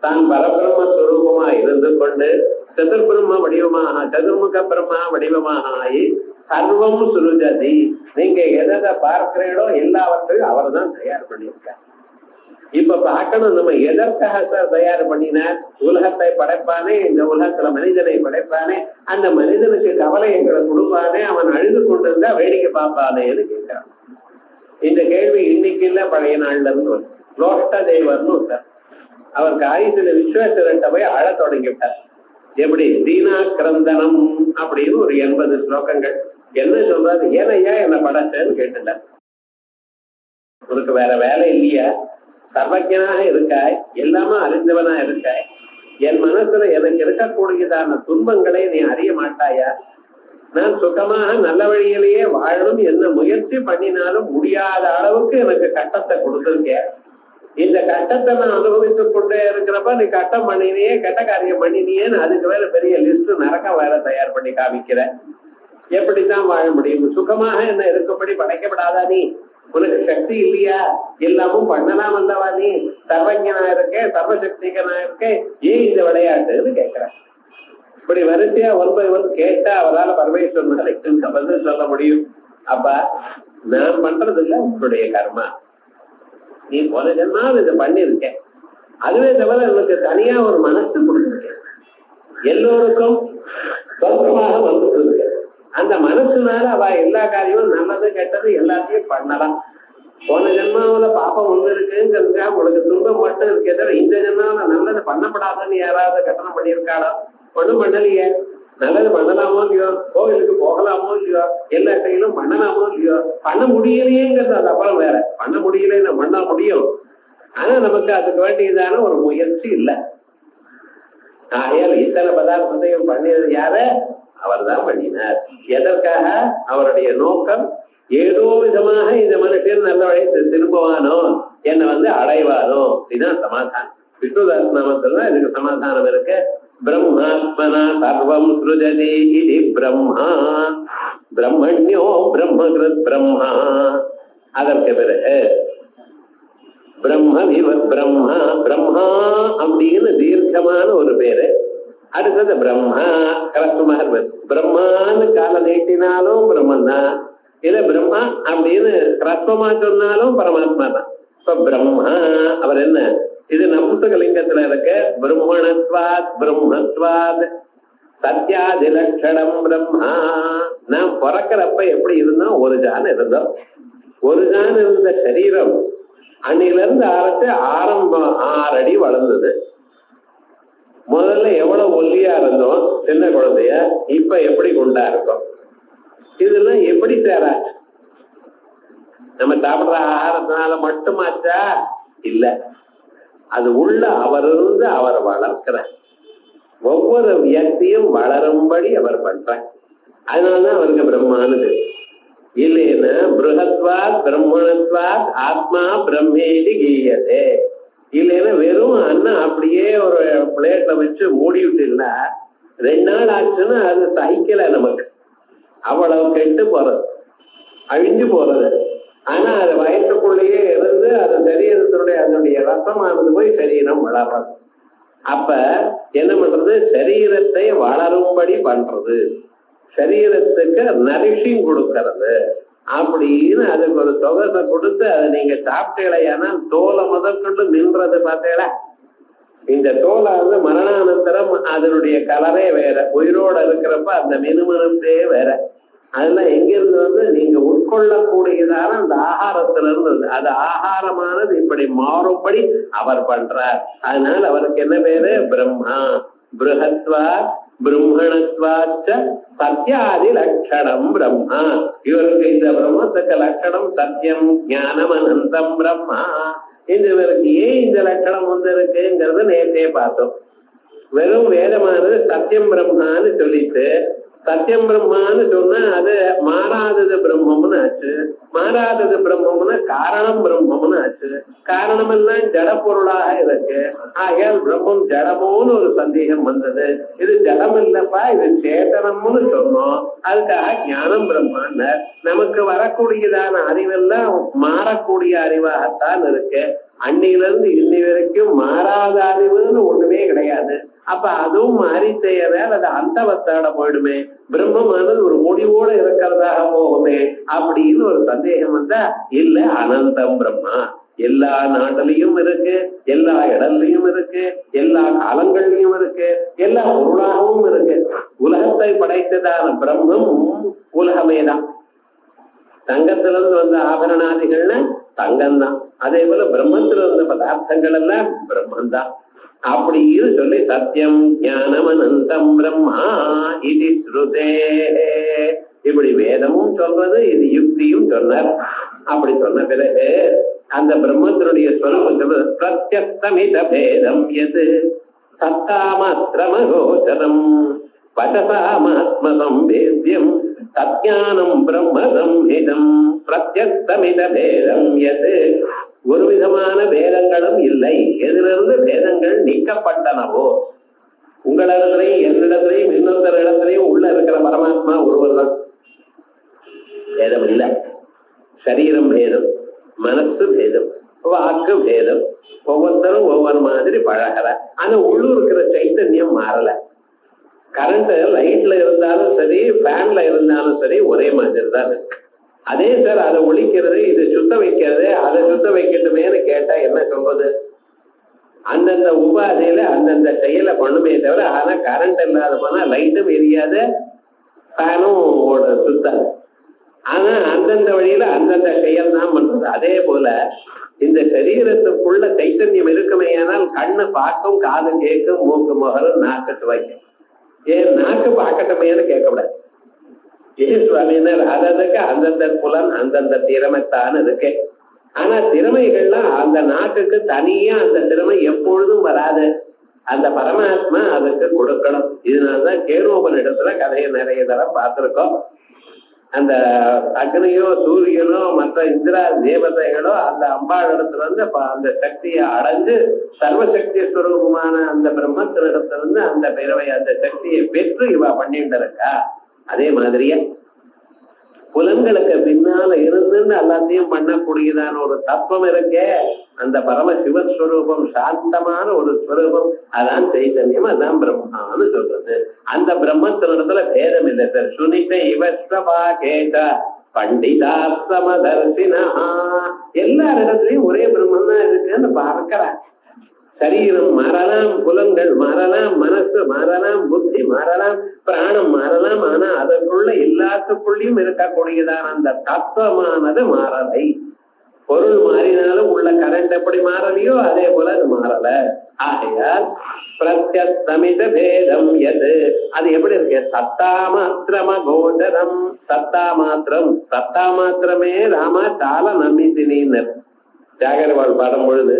தான் பரபிரம்ம ஸ்வரூபமா இருந்து கொண்டு சதுர்பிரம்ம வடிவமாக சதுர்முக பிரம்மா வடிவமாக ஆகி சர்வம் சுருஜதி. நீங்க எதை பார்க்கிறீங்களோ எல்லாவற்றையும் அவர் தான் தயார் பண்ணியிருக்கார். இப்ப பார்க்கணும், நம்ம எதற்காக சார் தயார் பண்ணினார்? உலகத்தை படைப்பானே, இந்த உலகத்துல மனிதனை படைப்பானே, அந்த மனிதனுக்கு கவலை எங்களை கொடுப்பானே, அவன் அழுது கொண்டிருந்தா வேடிக்கை பார்ப்பானேன்னு கேட்கிறான். இந்த கேள்வி இன்னைக்கு இல்ல, பழைய நாள்ல இருந்து வரும். லோஷ்ட தேவர்னு சார் அவருக்கு ஆயுசுல விஸ்வேஸ்வரன்ட்ட போய் அழ தொடங்கிவிட்டார். எப்படி தீனா கிரந்தனம் அப்படின்னு ஒரு 80 ஸ்லோகங்கள். என்ன சொல்றாரு? ஏனையா என்ன படைச்சேன்னு கேட்டுட்டார். உனக்கு வேற வேலை இல்லையா? சர்வஜனாக இருக்காய், எல்லாமே அறிந்தவனா இருக்காய். என் மனசுல எனக்கு இருக்கக்கூடியதான துன்பங்களை நீ அறிய மாட்டாயா? நான் சுகமாக நல்ல வழியிலேயே வாழணும் என்ன முயற்சி பண்ணினாலும் முடியாத அளவுக்கு எனக்கு கட்டத்தை கொடுத்திருக்கேன். இந்த கட்டத்தை நான் அனுபவித்துக் கொண்டே இருக்கிறப்ப நீ கட்டம் பண்ணினியே, கெட்ட காரியம் பண்ணினியேன்னு அதுக்கு வேற பெரிய லிஸ்ட் நரக்க வேற தயார் பண்ணி காமிக்கிற. எப்படித்தான் வாழ முடியும்? சுகமாக என்ன இருக்கும்படி படைக்கப்படாதா நீ? உனக்கு சக்தி இல்லையா? எல்லாமும் பண்ணலாம் அல்லவா? நீ சர்வஜனா இருக்கே, சர்வசக்திகனா இருக்கே, ஏன் இந்த விளையாட்டுன்னு கேட்கிறேன். இப்படி வரிசையா ஒருவர் கேட்டா அவரால் பரமேஸ்வரனுக்கு பதில் சொல்ல முடியும். அப்பா, நான் பண்றது இல்ல, உன்னுடைய கர்மா. நீ போன ஜென்மாவில் இதை பண்ணிருக்கேன். அதுவே தவிர எனக்கு தனியா ஒரு மனசு கொடுத்துருக்கேன். எல்லோருக்கும் சொந்தமாக வந்துட்டு இருக்கு. அந்த மனசுனால அவ எல்லா காரியமும் நல்லது கெட்டது எல்லாத்தையும் பண்ணலாம். போன ஜென்மாவில பாப்பம் ஒண்ணு இருக்குங்கிறதுக்காக உங்களுக்கு துன்பம் மட்டும் இருக்கே தவிர இந்த ஜென்மாவில நல்லது பண்ணப்படாதுன்னு யாராவது கட்டணம் பண்ணியிருக்காளோ? ஒண்ணும் பண்ணலையே. நல்லது பண்ணலாமோ இல்லையோ, கோவிலுக்கு போகலாமோ இல்லையோ, எல்லா செயலும் பண்ணலாமோ இல்லையோ, பண்ண முடியலையேங்கிறது அது அப்புறம் வேற. பண்ண முடியல பண்ண முடியும், ஆனா நமக்கு அதுக்கு வேண்டியதான ஒரு முயற்சி இல்லை. ஆகையால் இத்தனை பதார்த்தத்தையும் பண்ணியது யாரு? அவர் தான் பண்ணினார். எதற்காக? அவருடைய நோக்கம் ஏதோ விதமாக இந்த மனுஷன் நல்ல வழி திரும்புவானோ, என்னை அடைவானோ. இதுதான் சமாதானம். விஷ்ணுதாஸ் நாமத்துல இதுக்கு சமாதானம் இருக்கு. பிரம்மாத்மனா சர்வம் சுருஜதி இது பிரம்மா பிரம்மண்யோ பிரம்மகிருத் பிரம்மா. அதற்கு பிறகு பிரம்மவிவ பிரம்மா பிரம்மா அப்படின்னு தீர்க்கமான ஒரு பேரு. அடுத்தது பிரம்மா கரஸ்தமாக பிரம்மான்னு கால நீட்டினாலும் பிரம்மன் தான். இத பிரம்மா அப்படின்னு கிரஸ்வமா சொன்னாலும் பரமாத்மா தான். இப்ப பிரம்மா அவர் என்ன? இது நபுசகலிங்கத்துல இருக்க. பிரம்மணத்வாத் பிரம்மத்வாத் சத்யாதிலட்சணம் பிரம்மா. நாம் பிறக்கிறப்ப எப்படி இருந்தோம்? ஒரு ஜான் இருந்தோம். ஒரு ஜான் இருந்த சரீரம் அன்னில இருந்து ஆரம்பிச்சு ஆரம்பம் 6 அடி வளர்ந்தது. முதல்ல எவ்வளவு ஒல்லியா இருந்தோம் சின்ன குழந்தைய, இப்ப எப்படி குண்டா இருக்கும்? இதெல்லாம் எப்படி சேராச்சு? நம்ம சாப்பிடுற ஆகாரத்தினால மட்டுமாச்சா? இல்ல, அது உள்ள அவர் இருந்து அவர் வளர்க்கிற ஒவ்வொரு வியக்தியும் வளரும்படி அவர் பண்றார். அதனாலதான் அவருக்கு பிரம்மானது. இல்லைன்னா பிருகத்வாத் பிரம்மணத்வாத் ஆத்மா பிரம்மேதி கீயதே. இல்லைன்னா வெறும் அண்ணன் அப்படியே ஒரு பிளேட்ல வச்சு மூடி விட்டுன்னா 2 நாள் ஆச்சுன்னா அது சைக்கிள நமக்கு அவ்வளவு கெட்டு போறது, அழிஞ்சு போறது. ஆனா அது வயிற்றுக்குள்ளேயே இருந்து அது சரீரத்தினுடைய அதனுடைய ரசமானது போய் சரீரம் வளர்றது. அப்ப என்ன பண்றது, சரீரத்தை வளரும்படி பண்றது, சரீரத்துக்கு நரிஷிங் கொடுக்கறது அப்படின்னு அதுக்கு ஒரு தொகை கொடுத்து அதை நீங்க சாப்பிட்டீங்களா தோலை முதற்கொண்டு நின்றது பார்த்தீங்களா. இந்த தோலை மரணானந்தரம் அதனுடைய கலரே வேற, உயிரோட இருக்கிறப்ப அந்த மினுமினுப்பே வேற. அதெல்லாம் எங்கிருந்து நீங்க உட்கொள்ளக்கூடியதான அந்த ஆகாரத்துல இருந்து, அது ஆகாரமானது இப்படி மாறும்படி அவர் பண்றார். அதனால அவருக்கு என்ன பேரு, பிரம்மா. பிருஹத்வா பிரம்மணத்வாச்ச சத்யாதி லட்சணம் பிரம்மா. இவருக்கு இந்த பிரம்மத்துக்கு லட்சணம் சத்தியம் ஞானம் அனந்தம் பிரம்மா. இவருக்கு ஏன் இந்த லட்சணம் இருக்குங்கிறது நேற்றே பார்த்தோம். வெறும் வேதமானது சத்தியம் பிரம்மான்னு சொல்லிட்டு, சத்தியம் பிரம்மான்னு சொன்னா அது மாறாதது பிரம்மம்னு ஆச்சு. மாறாதது பிரம்மம்னா காரணம் பிரம்மம்னு ஆச்சு. காரணம் எல்லாம் ஜட பொருளாக இருக்கு. ஆகையால் பிரம்மம் ஜடமோன்னு ஒரு சந்தேகம் வந்தது. இது ஜடம் இல்லப்பா, இது சேதனம்னு சொன்னோம். அதுக்காக ஞானம் பிரம்மான்னு நமக்கு வரக்கூடியதான அறிவெல்லாம் மாறக்கூடிய அறிவாகத்தான் இருக்கு. அன்னிலிருந்து இன்னி வரைக்கும் மாறாத அறிவுன்னு ஒண்ணுமே கிடையாது. அப்ப அதுவும் மாறித்தேயால் அது அந்தவத்தோட போயிடுமே, பிரம்மமானது ஒரு முடிவோட இருக்கிறதாக போகுமே அப்படின்னு ஒரு சந்தேகம் வந்தா, இல்ல அனந்தம் பிரம்மா. எல்லா நாட்டிலையும் இருக்கு, எல்லா இடங்களையும் இருக்கு, எல்லா காலங்கள்லயும் இருக்கு, எல்லா பொருளாகவும் இருக்கு. உலகத்தை படைத்ததான பிரம்மம் உலகமே தான். தங்கத்திலிருந்து வந்த ஆபரணாதிகள்னா தங்கம்தான். அதே போல பிரம்மத்துல இருந்த பதார்த்தங்கள் எல்லாம் பிரம்மந்தான் அப்படின்னு சொல்லி சத்தியம் ஞானம் அனந்தம் பிரம்மா இது ஸ்ருதே. இப்படி வேதமும் சொல்றது, இது யுக்தியும் சொன்னார். அப்படி சொன்ன பிறகு அந்த பிரம்மத்தினுடைய ஸ்வரூபம் சொல்றது பிரத்யஸ்தமித பேதம் எது சத்தாமாத்திரமகோச்சரம் பசசாமாத்மதம் வேத்யம் சத்யானம் பிரம்மசம்ஹிதம். பிரத்யஸ்தமித பேதம் எது, ஒரு விதமான பேதங்களும் இல்லை. எதிலிருந்து பேதங்கள் நீக்கப்பட்டனவோ, உங்களிடத்திலையும் என்னிடத்திலையும் இன்னொருத்தர் இடத்திலையும் உள்ள இருக்கிற பரமாத்மா ஒருவர் தான். பேதம் இல்லை. சரீரம் பேதம், மனசு பேதம், வாக்கு பேதம், ஒவ்வொருத்தரும் ஒவ்வொரு மாதிரி பழகல. ஆனா உள்ளூர் இருக்கிற சைத்தன்யம் மாறல. கரண்ட் லைட்ல இருந்தாலும் சரி, ஃபேன்ல இருந்தாலும் சரி, ஒரே மாதிரி தான் இருக்கு. அதே சார் அதை ஒழிக்கிறது, இது சுத்த வைக்கிறது, அதை சுத்த வைக்கட்டுமேனு கேட்டா என்ன சொல்றது? அந்தந்த உபாதையில அந்தந்த செயலை பண்ணுமே தவிர, ஆனா கரண்ட் இல்லாத போனா லைட்டும் எரியாது, ஃபேனும் சுத்தாது. ஆனா அந்தந்த வழியில அந்தந்த செயல் தான் பண்றது. அதே போல இந்த சரீரத்துக்குள்ள சைத்தன்யம் இருக்குமே, ஆனால் கண்ணு பார்க்கும், காது கேட்கும், மூக்கு முகரும், நாக்கு துவைக்கும். ஏன் நாக்கு பார்க்கட்டுமேனு கேட்கக்கூடாது. ஏன் சுவாமினர் அதற்கு அந்தந்த புலன் அந்தந்த திறமைத்தான் இருக்கு. ஆனா திறமைகள்லாம் அந்த நாக்குக்கு தனியா அந்த திறமை எப்பொழுதும் வராது. அந்த பரமாத்மா அதுக்கு கொடுக்கணும். இதனாலதான் கேனோபனிடத்துல கதையை நிறைய தரம் பார்த்திருக்கோம். அந்த அக்னியோ சூரியனோ மற்ற இந்திரா தேவதைகளோ அந்த அம்பாள் இடத்துல இருந்து அந்த சக்தியை அடைஞ்சு சர்வசக்தி ஸ்வரூபமான அந்த பிரம்மத்தினிடத்திலிருந்து அந்த பிறவை அந்த சக்தியை பெற்று இவ பண்ணிட்டு இருக்கா. அதே மாதிரியே புலன்களுக்கு பின்னால இருந்துன்னு எல்லாத்தையும் பண்ணக்கூடியதான ஒரு தத்துவம் இருக்கே, அந்த பரம சிவஸ்வரூபம், சாந்தமான ஒரு ஸ்வரூபம், அதான் சைத்தன்யம், அதான் பிரம்மான்னு சொல்றது. அந்த பிரம்மத்தினிடத்துல பேதம் இல்லை சார். சுனித இவஸ்வபாகேத பண்டிதா சமதர்சினா, எல்லாரிடத்துலயும் ஒரே பிரம்மம் தான் இருக்குன்னு பார்க்கிறேன். சரீரம் மாறலாம், புலன்கள் மாறலாம், மனசு மாறலாம், புத்தி மாறலாம், பிராணம் மாறலாம். ஆனா அதற்குள்ள எல்லாத்துக்குள்ளயும் இருக்கக்கூடியதான அந்த தத்துவமானது மாறலை. பொருள் மாறினாலும் உள்ள கரண்ட் எப்படி மாறலையோ அதே போல அது மாறல. ஆகையால் பிரத்யஸ்தமித பேதம் எது, அது எப்படி இருக்கு? சத்தா மாத்திரம கோதரம். சத்தா மாத்திரம், சத்தா மாத்திரமே ராமா சால நம்பித்தினர் ஜாகரவாள் பாடும் பொழுது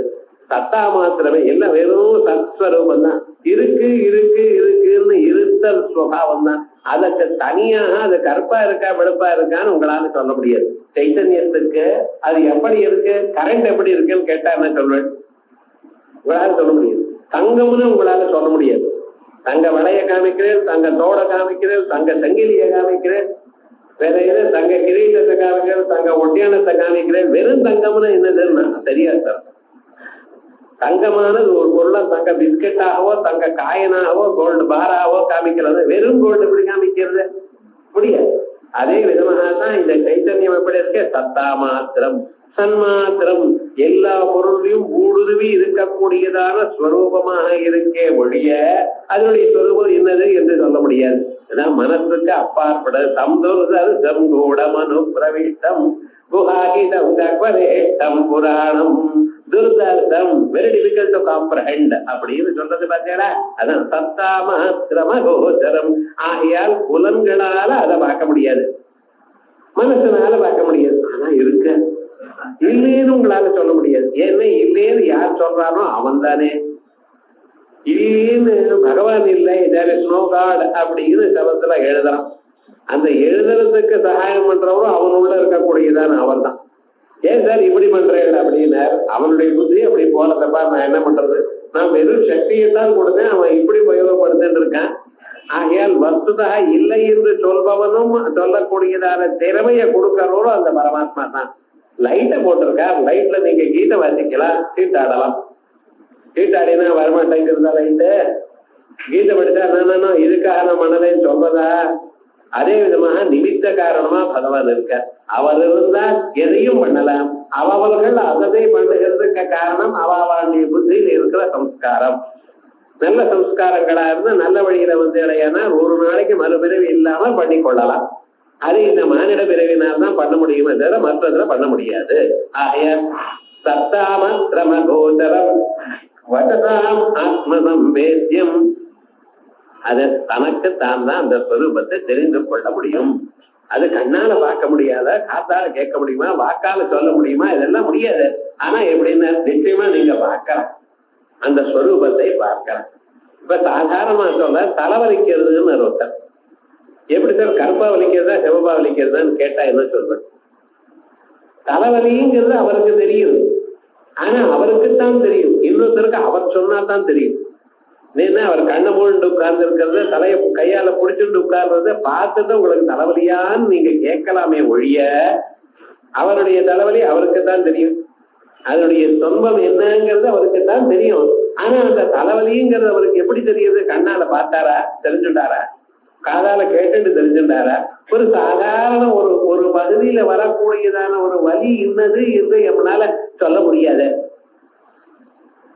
சத்தா மாத்திரமே எல்லாம் வெறும் சத்ஸ்வரூபம் தான். இருக்கு இருக்கு இருக்குன்னு இருத்தல் சுவாவம் தான். அதுக்கு தனியாக அது கருப்பா இருக்கா வெளுப்பா இருக்கான்னு உங்களால சொல்ல முடியாது. சைத்தன்யத்துக்கு அது எப்படி இருக்கு, கரண்ட் எப்படி இருக்குன்னு கேட்டா என்ன சொல்வேன்? உங்களால சொல்ல முடியாது. தங்கம்னு உங்களால சொல்ல முடியாது. தங்க வளைய காமிக்கிறேன், தங்க தோட காமிக்கிறேன், தங்க சங்கிலிய காமிக்கிறேன், வேற ஏதோ தங்க கிரீடத்தை காமிக்கிறேன், தங்க ஒட்டியானத்தை காமிக்கிறேன். வெறும் தங்கம்னு என்னதுன்னா தெரியாது சார். தங்கமானது ஒரு பொருளை தங்க பிஸ்கெட்டாகவோ தங்க காயனாகவோ கோல்டு பாராவோ காமிக்கிறது. வெறும் கோல்டு எப்படி காமிக்கிறது? முடியாது. அதே விதமாக தான் இந்த சைத்தன்யம் எப்படி இருக்க? சத்தா மாத்திரம் சன்மாத்திரம் எல்லா பொருளையும் ஊடுருவி இருக்கக்கூடியதான ஸ்வரூபமாக இருக்கே ஒழிய அதனுடைய ஸ்வரூபம் என்னது என்று சொல்ல முடியாது. அதான் மனசுக்கு அப்பாற்பட சம்தோஷம் கூட மனு பிரவிஷ்டம் குஹாகிதம் கக்வரேஷ்டம் புராணம் துர்தர்ஷம் வெரி டிஃபிகல்ட் டு காம்ப்ரஹெண்ட் அப்படின்னு சொல்றது பார்த்தீங்களா? அதான் சத்தா மாத்திரம கோச்சரம். ஆகையால் புலன்களால அதை பார்க்க முடியாது, மனசுனால பார்க்க முடியாது. ஆனா இருக்க இல்லேன்னு உங்களால சொல்ல முடியாது. ஏன்னா இல்லேன்னு யார் சொல்றானோ அவன் தானே. இல்லேன்னு பகவான் இல்லை, தேர் இஸ் நோ காட் அப்படின்னு சபத்துல எழுதுறான். அந்த எழுதுறதுக்கு சகாயம் பண்றவரும் அவன் உள்ள இருக்கக்கூடியதான அவர் தான். ஏன் சார் இப்படி பண்றேன் அப்படின்னார். அவனுடைய புத்தி அப்படி போனதப்பா, நான் என்ன பண்றது? நான் வெறும் சக்தியைத்தான் கொடுத்தேன், அவன் இப்படி உபயோகப்படுத்திட்டு இருக்கான். ஆகையால் வஸ்துதா இல்லை என்று சொல்பவனும் சொல்லக்கூடியதான திறமையை கொடுக்கிறவரும் அந்த பரமாத்மா தான். லைட்டை போட்டிருக்கார், லைட்ல நீங்க கீதை வாசிக்கலாம், சீட்டாடலாம். சீட்டாடினா வரமாட்டேங்கிறதா லைட்டு? கீதை படிச்சா நான் இதுக்காக நான் மனதைன்னு சொல்றதா? அதே விதமாக நிமித்த காரணமா பகவான் இருக்க. அவர் இருந்தா எதையும் பண்ணலாம். அவர்கள் அதனை பண்ணுகிறதுக்கு காரணம் அவளுடைய புத்தியில் இருக்கிற சம்ஸ்காரம். நல்ல சம்ஸ்காரங்களா இருந்தா நல்ல வழியில இடையானா ஒரு நாளைக்கு மறுபிறவி இல்லாம பண்ணி கொள்ளலாம். அது இந்த மானிட பிறவினால் தான் பண்ண முடியுமே தவிர மற்றதுல பண்ண முடியாது. ஆய சத்தாம கிரமகோதரம் வசதாம் ஆத்மசம்பேத்தியம். அது தனக்கு தான் அந்த ஸ்வரூபத்தை தெரிந்து கொள்ள முடியும். அது கண்ணால பார்க்க முடியாத, காத்தால கேட்க முடியுமா, வாக்கால சொல்ல முடியுமா? இதெல்லாம் முடியாது. ஆனா எப்படின்னா நிச்சயமா நீங்க பார்க்கலாம், அந்த ஸ்வரூபத்தை பார்க்கலாம். இப்ப சாதாரணமா சொல்ல தலைவலிக்கிறதுன்னு ஒருத்தர், எப்படி சார் கருப்பா வலிக்கிறதா செவப்பா வலிக்கிறதான்னு கேட்டா என்ன சொல்றேன்? தலைவலிங்கிறது அவருக்கு தெரியும், ஆனா அவருக்குத்தான் தெரியும். இன்னொருத்தருக்கு அவர் சொன்னா தான் தெரியும். ஏன்னா அவர் கண்ணை மூழ்ண்டு உட்கார்ந்து இருக்கிறது, தலையை கையால புடிச்சுட்டு உட்கார்றத பார்த்துட்டு உங்களுக்கு தலைவலியான்னு நீங்க கேட்கலாமே ஒழிய அவருடைய தலைவலி அவருக்கு தான் தெரியும். அதனுடைய சொந்தம் என்னங்கிறது அவருக்கு தான் தெரியும். ஆனா அந்த தலைவலிங்கிறது அவருக்கு எப்படி தெரியுது? கண்ணால பார்த்தாரா தெரிஞ்சுட்டாரா? காதால கேட்டுட்டு தெரிஞ்சுட்டாரா? ஒரு சாதாரண ஒரு பகுதியில வரக்கூடியதான ஒரு வலி இன்னது என்று நம்மளால சொல்ல முடியாது.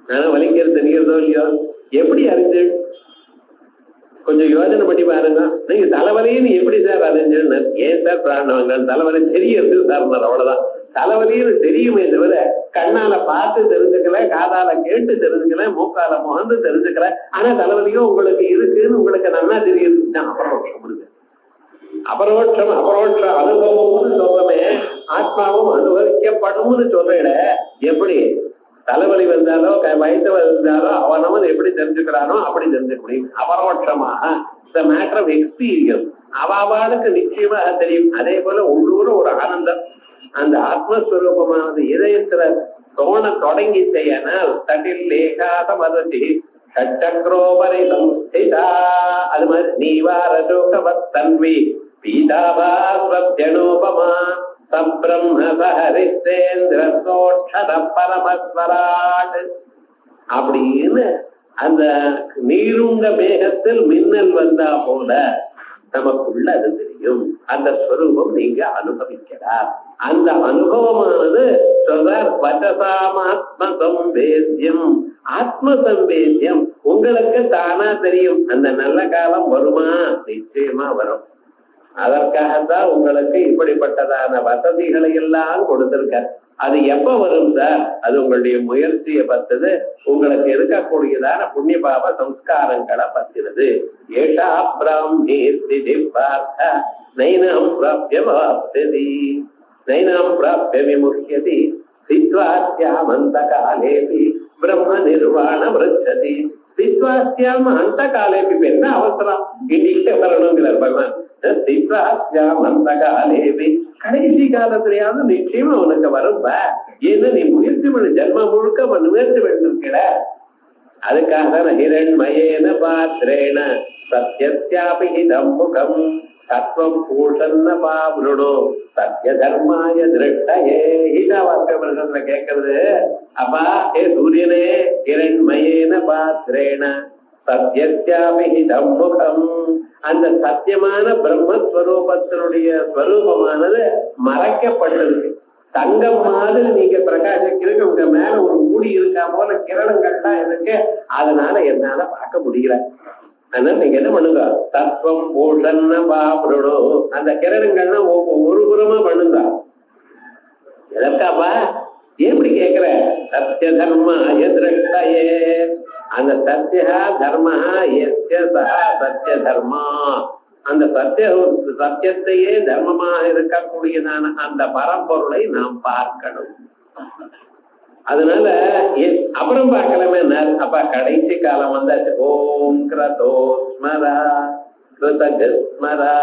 ஆனா வலிக்கிறது தெரிகிறதோ இல்லையோ? எப்படி அறிஞ்சு? கொஞ்சம் யோசனை பண்ணி பாருங்க. நீங்க தலைவலின்னு எப்படி சார் அறிஞ்சுன்னு? ஏன் சார் பிராணவங்கள் தலைவலி தெரியுது சார், அவ்வளவுதான். தலைவலின்னு தெரியுமே தவிர கண்ணால பார்த்து தெரிஞ்சுக்கல, காதால கேட்டு தெரிஞ்சுக்கல, மூக்கால முகந்து தெரிஞ்சுக்கல. ஆனா தலைவலியும் உங்களுக்கு இருக்குன்னு உங்களுக்கு நல்லா தெரியுது. அபரோட்சம் இருக்கு. அபரோட்சம் அபரோட்ச அனுபவம்னு சொல்றமே, ஆத்மாவும் அனுபவிக்கப்படும்னு சொல்றேன். எப்படி தலைவலி வந்தாலோ வயசு வந்தாலோ அவனவன் எப்படி தெரிஞ்சுக்கிறானோ அப்படி தெரிஞ்சுக்க முடியும். அபரோட்சமாக இந்த மேட்டர் ஆஃப் எக்ஸ்பீரியன்ஸ் அவளுக்கு நிச்சயமாக தெரியும். அதே போல உள்ளூர ஒரு ஆனந்தம் அந்த ஆத்மஸ்வரூபமானது இதயத்துல தோண தொடங்கிச்சேனால் தட்டில் லேகாத மதத்தி சக்கரோபரி சம்ஸ்திதா. அது மாதிரி நீவாரசோகவத் தன்வி பீதாபாஸ்வத்யனோபமா பரமஸ்வராட் அப்படின்னு அந்த நீருங்க மேகத்தில் மின்னல் வந்தா போல நமக்குள்ள அது தெரியும். அந்த ஸ்வரூபம் நீங்க அனுபவிக்கிறார். அந்த அனுபவமானது சொல்றார் வசசாமாத்ம சம்பேத்தியம். ஆத்ம சம்பேத்தியம் உங்களுக்கு தானா தெரியும். அந்த நல்ல காலம் வருமா? நிச்சயமா வரும். அதற்காகத்தான் உங்களுக்கு இப்படிப்பட்டதான வசதிகளை எல்லாம் கொடுத்திருக்க. அது எப்ப வரும் சார்? அது உங்களுடைய முயற்சியை பத்தது, உங்களுக்கு இருக்கக்கூடியதான புண்ணிய பாப சம்ஸ்காரங்களை பத்தினது. ஏஷா பிராமி ஸ்திதி பார்த்த நைனம் பிராப்யவாப்தி நைனம் பிராப்ய விமுஹ்யதி ஸ்தித்வாஸ்யாம் அந்த காலேபி பிரம்ம நிர்வாண விருச்சதி. ஸ்தித்வாஸ்யாம் அந்த காலேபி என்ன அவசரம் இன்னைக்கு வரணுங்கிறார் பகவான். அந்த காலேபி கடைசி காலத்திலேயாவது நிச்சயம் அவனுக்கு வரும். ஏன்னா நீ முயற்சி பண்ண ஜென்ம முழுக்க முயற்சி பண்ணிருக்கிற. அதுக்காக தான் ஹிரண்மயேன பாத்திரேன சத்யஸ்யாபி ஹிதம் முகம் தத்துவம் பூஷன்ன பாவருடோ சத்ய தர்மாய திருஷ்டயே ஹிதாவாக்கிய கேட்கறது. அப்பா ஏ சூரியனே, ஹிரண்மயேன பாத்திரேன சத்யஸ்யாபி ஹிதம் முகம், அந்த சத்தியமான பிரம்மஸ்வரூபத்தினுடைய ஸ்வரூபமானது மறைக்கப்பட்டிருக்கு. தங்கம் மாதிரி நீங்க பிரகாசிக்கிறதுக்கு உங்க மேல ஒரு மூடி இருக்கா போல கிரணங்கள்லாம் இருக்கு, அதனால என்னால பார்க்க முடியல. அதனால நீங்க என்ன பண்ணுங்க, தத்துவம் பூஷன்ன பாபுடோ, அந்த கிரணங்கள்லாம் ஒரு புறமா பண்ணுங்க. எதற்காப்பா எப்படி கேக்குற? சத்திய தர்மா எதிரே, அந்த சத்தியா தர்மா சத்திய தர்மா, அந்த சத்தியத்தையே தர்மமாக இருக்கக்கூடியதான அந்த பரம்பொருளை நாம் பார்க்கணும். அதனால அப்புறம் பார்க்கலாமே. அப்ப கடைசி காலம் வந்தாச்சு. ஓம் கிரதோஸ்மரா கிருதகஸ்மரா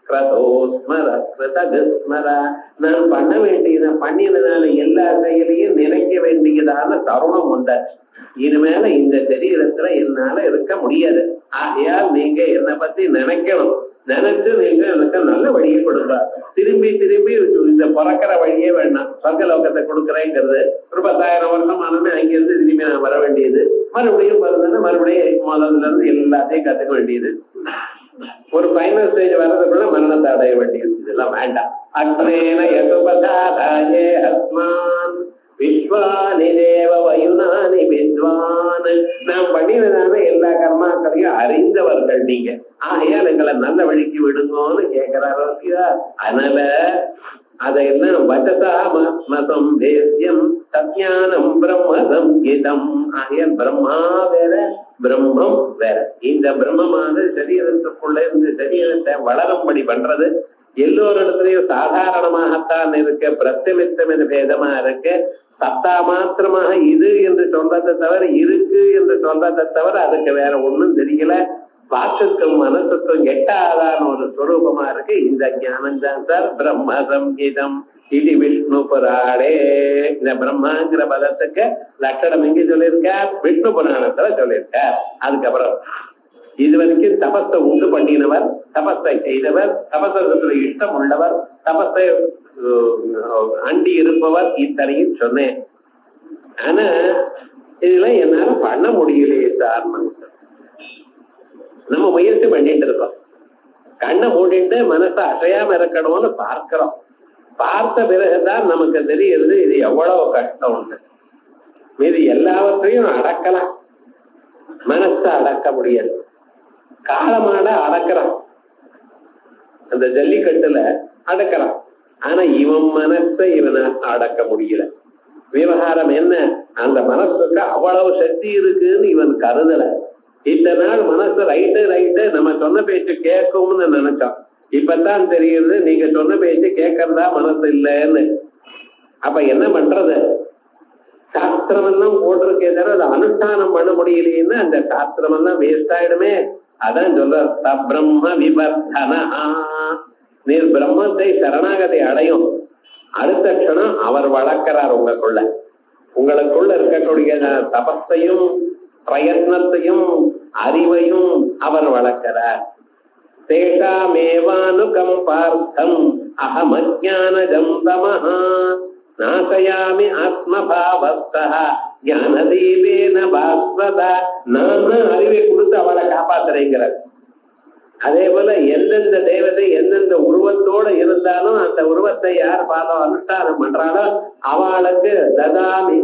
கிரதோஸ்மரா கிருதகஸ்மரா. நான் பண்ண வேண்டியதை பண்ணினதான எல்லா செயலையும் நினைக்க வேண்டியதான தருணம் வந்தாச்சு. இனிமேல இந்த சரீரத்துல என்னால இருக்க முடியாது. ஆகையால் நீங்க என்னை பத்தி நினைக்கணும். நினைச்சு நீங்க எனக்கு நல்ல வழியை கொடுங்க. திரும்பி திரும்பி இந்த பிறக்கிற வழியே வேண்டாம். சொர்க்கலோகத்தை கொடுக்குறேங்கிறது ஒரு 10,000 வருஷம் ஆனமே அங்கிருந்து திரும்பி நான் வர வேண்டியது, மறுபடியும் வருதுன்னா மறுபடியும் முதல்ல இருந்து எல்லாத்தையும் கத்துக்க வேண்டியது, ஒரு ஃபைனல் ஸ்டேஜ் வர்றதுக்குள்ள மரணத்தை அடைய வேண்டியது. இதெல்லாம் வேண்டாம். அக்னேன யசுபதாயே அஸ்மான் விஸ்வானி தேவ வயுனானி வித்வான். நாம் பண்ணினதான எல்லா கர்மாக்களையும் அறிந்தவர்கள் நீங்க. ஆகையால் எங்களை நல்ல வழிக்கு விடுங்கன்னு கேட்கிறாரோ. அதனால அதையெல்லாம் வசதா மதம் தேசியம் சத்யானம் பிரம்மதம் கீதம். ஆகையால் பிரம்மா வேற பிரம்மம் வேற. இந்த பிரம்மமானது சரீரத்துக்குள்ள இருந்து சரீரத்தை வளரும்படி பண்றது. எல்லோரிடத்திலையும் சாதாரணமாகத்தான் இருக்கு, பிரத்யமித்தம் என பேதமா இருக்கு. சத்தா மாத்திரமாக இது என்று சொல்றதை தவிர, இருக்கு என்று சொல்றதை தவிர அதுக்கு வேற ஒண்ணும் தெரியல. வாக்குக்கும் மனசுக்கும் எட்டாதான ஒரு ஸ்வரூபமா இருக்கு. இந்த ஞானம் தான் சார் பிரம்ம சங்கீதம். இது விஷ்ணு புராணே. இந்த பிரம்மாங்கிற பதத்துக்கு லட்சணம் எங்க சொல்லியிருக்கார்? விஷ்ணு புராணத்துல சொல்லியிருக்கார். அதுக்கப்புறம் இது வரைக்கும் தபஸை உண்டு பண்ணினவர், தபஸை செய்தவர், தபசத்துல இஷ்டம் உள்ளவர், தபஸை அண்டி இருப்பவர், இத்தனையும் சொன்னேன். ஆனா இதெல்லாம் என்னால பண்ண முடியலையே சார். நம்ம முயற்சி பண்ணிட்டு இருக்கோம். கண்ணை மூடிட்டு மனசை அசையாம இருக்கணும்னு பார்க்கிறோம். பார்த்த பிறகுதான் நமக்கு தெரியுது இது எவ்வளவு கஷ்டம் உண்டு. மீது எல்லாவற்றையும் அடக்கலாம், மனசை அடக்க முடியாது. காலமாட அடக்கிறான், அந்த ஜல்லிக்கட்டுல அடக்கிறான். ஆனா இவன் மனசை இவனை அடக்க முடியல. விவகாரம் என்ன? அந்த மனசுக்கு அவ்வளவு சக்தி இருக்குன்னு இவன் கருதல. இத்தனை நாள் மனசு ரைட்டு நம்ம சொன்ன பேச்சு கேட்கும்னு நினைச்சோம். இப்பதான் தெரியுது நீங்க சொன்ன பேச்சு கேட்கறதா மனசு இல்லைன்னு. அப்ப என்ன பண்றது? சாஸ்திரம் எல்லாம் போட்டிருக்கே தவிர அதை அனுஷ்டானம் பண்ண முடியலைன்னு அந்த சாஸ்திரம் எல்லாம் வேஸ்ட் ஆயிடுமே. அதான் சொல்ற பிரம்ம விவர்த்தனா. நீர் பிரம்மத்தை சரணாகத்தை அடையும். அடுத்த க்ஷணம் அவர் வளர்க்கிறார் உங்களுக்குள்ள இருக்கக்கூடிய தபத்தையும் பிரயத்னத்தையும் அறிவையும் அவர் வளர்க்கிறார். தேஷாமேவானுகம் பார்த்தம் அகம் அஜ்ஞானஜம் தமஹ நாசயாமி ஆத்மபாவஸ்தஹ ஞானதீபேன பாஸ்வதா. நான் அறிவை கொடுத்து அவளை காப்பாத்துறேங்கிறார். அதே போல எந்தெந்த தேவதை எந்தெந்த உருவத்தோட இருந்தாலும் அந்த உருவத்தை யார் பாதம் அனுஷ்டானம் பண்றாளோ அவளுக்கு ததாமி,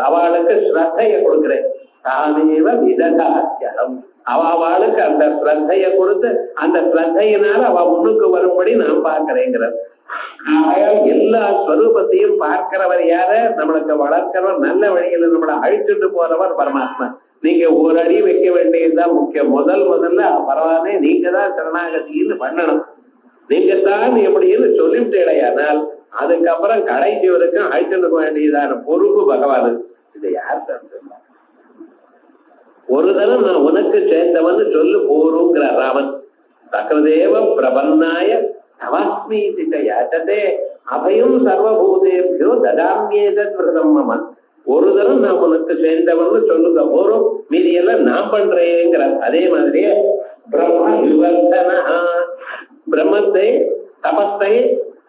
அவளுக்கு ஸ்ரத்தைய கொடுக்கிறேன். தாமேவ விததாத்யம். அவளுக்கு அந்த ஸ்ரத்தைய கொடுத்து அந்த ஸ்ரத்தையினால அவ முன்னுக்கு வரும்படி நான் பார்க்கிறேங்கிறார். எல்லா ஸ்வரூபத்தையும் பார்க்கிறவர் யார? நம்மளுக்கு வளர்க்கிறவர், நல்ல வழியில நம்மளை அழிச்சுட்டு போறவர் பரமாத்மா. நீங்க ஒரு அடி வைக்க வேண்டியதுதான் முக்கியம். முதல்ல பரவாயில்ல, நீங்க தான் சரணாகதின்னு பண்ணணும். நீங்க தான் எப்படின்னு சொல்லிவிட்டு இடையானால் அதுக்கப்புறம் கடைசி வரைக்கும் அழிச்சுட்டு போக வேண்டியதான பொறுப்பு பகவானுக்கு. இதை யார் தான் சொல்ல? ஒரு தரம் நான் உனக்கு சேர்ந்தவன்னு சொல்லு போருங்கிறார் ராமன். சக்கரதேவ பிரபன்னாய தவாஸ்மி யாச்சதே அபயம் சர்வபூதேபியோ ததாமியேதத் விரதம் மம. ஒரு தரம் நான் உனக்கு சேர்ந்தவன்னு சொல்லுங்க போறோம், மீதி எல்லாம் நான் பண்றேங்கிற. அதே மாதிரியே பிரம்ம விவர்த்தனா, பிரம்மத்தை தபத்தை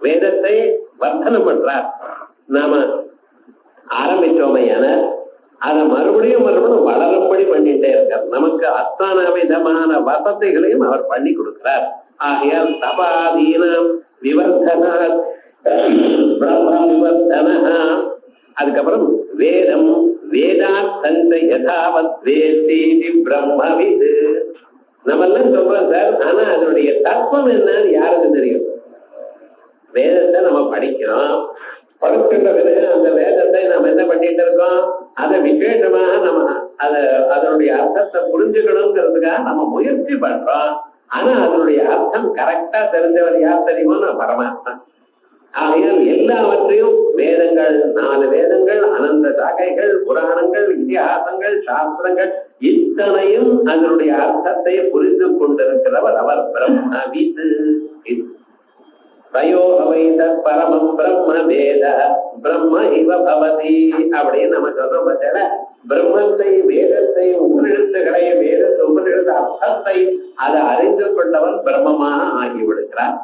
வேதத்தை வர்த்தனம் பண்றார். நாம ஆரம்பிச்சோமையான அதை மறுபடியும் வளரும்படி பண்ணிட்டே இருக்கார். நமக்கு அத்தனை விதமான வசதிகளையும் அவர் பண்ணி கொடுக்கிறார். ஆகையால் தபாதீனம் விவர்த்தனா பிரம்ம விவர்த்தனா. அதுக்கப்புறம் வேதம் வேதார்த்தந்த யதாவத் வேதி பிரம்மவிது. நம்ம எல்லாம் சொல்றோம் சார், ஆனா அதனுடைய தத்துவம் என்னன்னு யாருக்கு தெரியும்? வேதத்தை நம்ம படிக்கிறோம், படிக்கின்ற பிறகு அந்த வேதத்தை நம்ம என்ன பண்ணிட்டு இருக்கோம், அதை விசேஷமாக நம்ம அதனுடைய அர்த்தத்தை புரிஞ்சுக்கணுங்கிறதுக்காக நம்ம முயற்சி பண்றோம். ஆனா அதனுடைய அர்த்தம் கரெக்டா தெரிஞ்சவர் யார் தெரியுமோ? நான் பரமாத்மா. ஆகையால் எல்லாவற்றையும் வேதங்கள் 4 வேதங்கள், அனந்த சாகைகள், புராணங்கள், இதிகாசங்கள், சாஸ்திரங்கள் இத்தனையும் அதனுடைய அர்த்தத்தை புரிந்து கொண்டிருக்கிறவர் அவர் பிரம்மவித். பரமம் பிரம்ம வேத பிரம்ம இவ பவதி அப்படின்னு நம்ம சொல்றோம். பட்சல பிரம்மத்தை வேதத்தை உபநிஷத்துகளை உபநிஷத்து அர்த்தத்தை அதை அறிந்து கொண்டவன் பிரம்மமாக ஆகிவிடுகிறார்.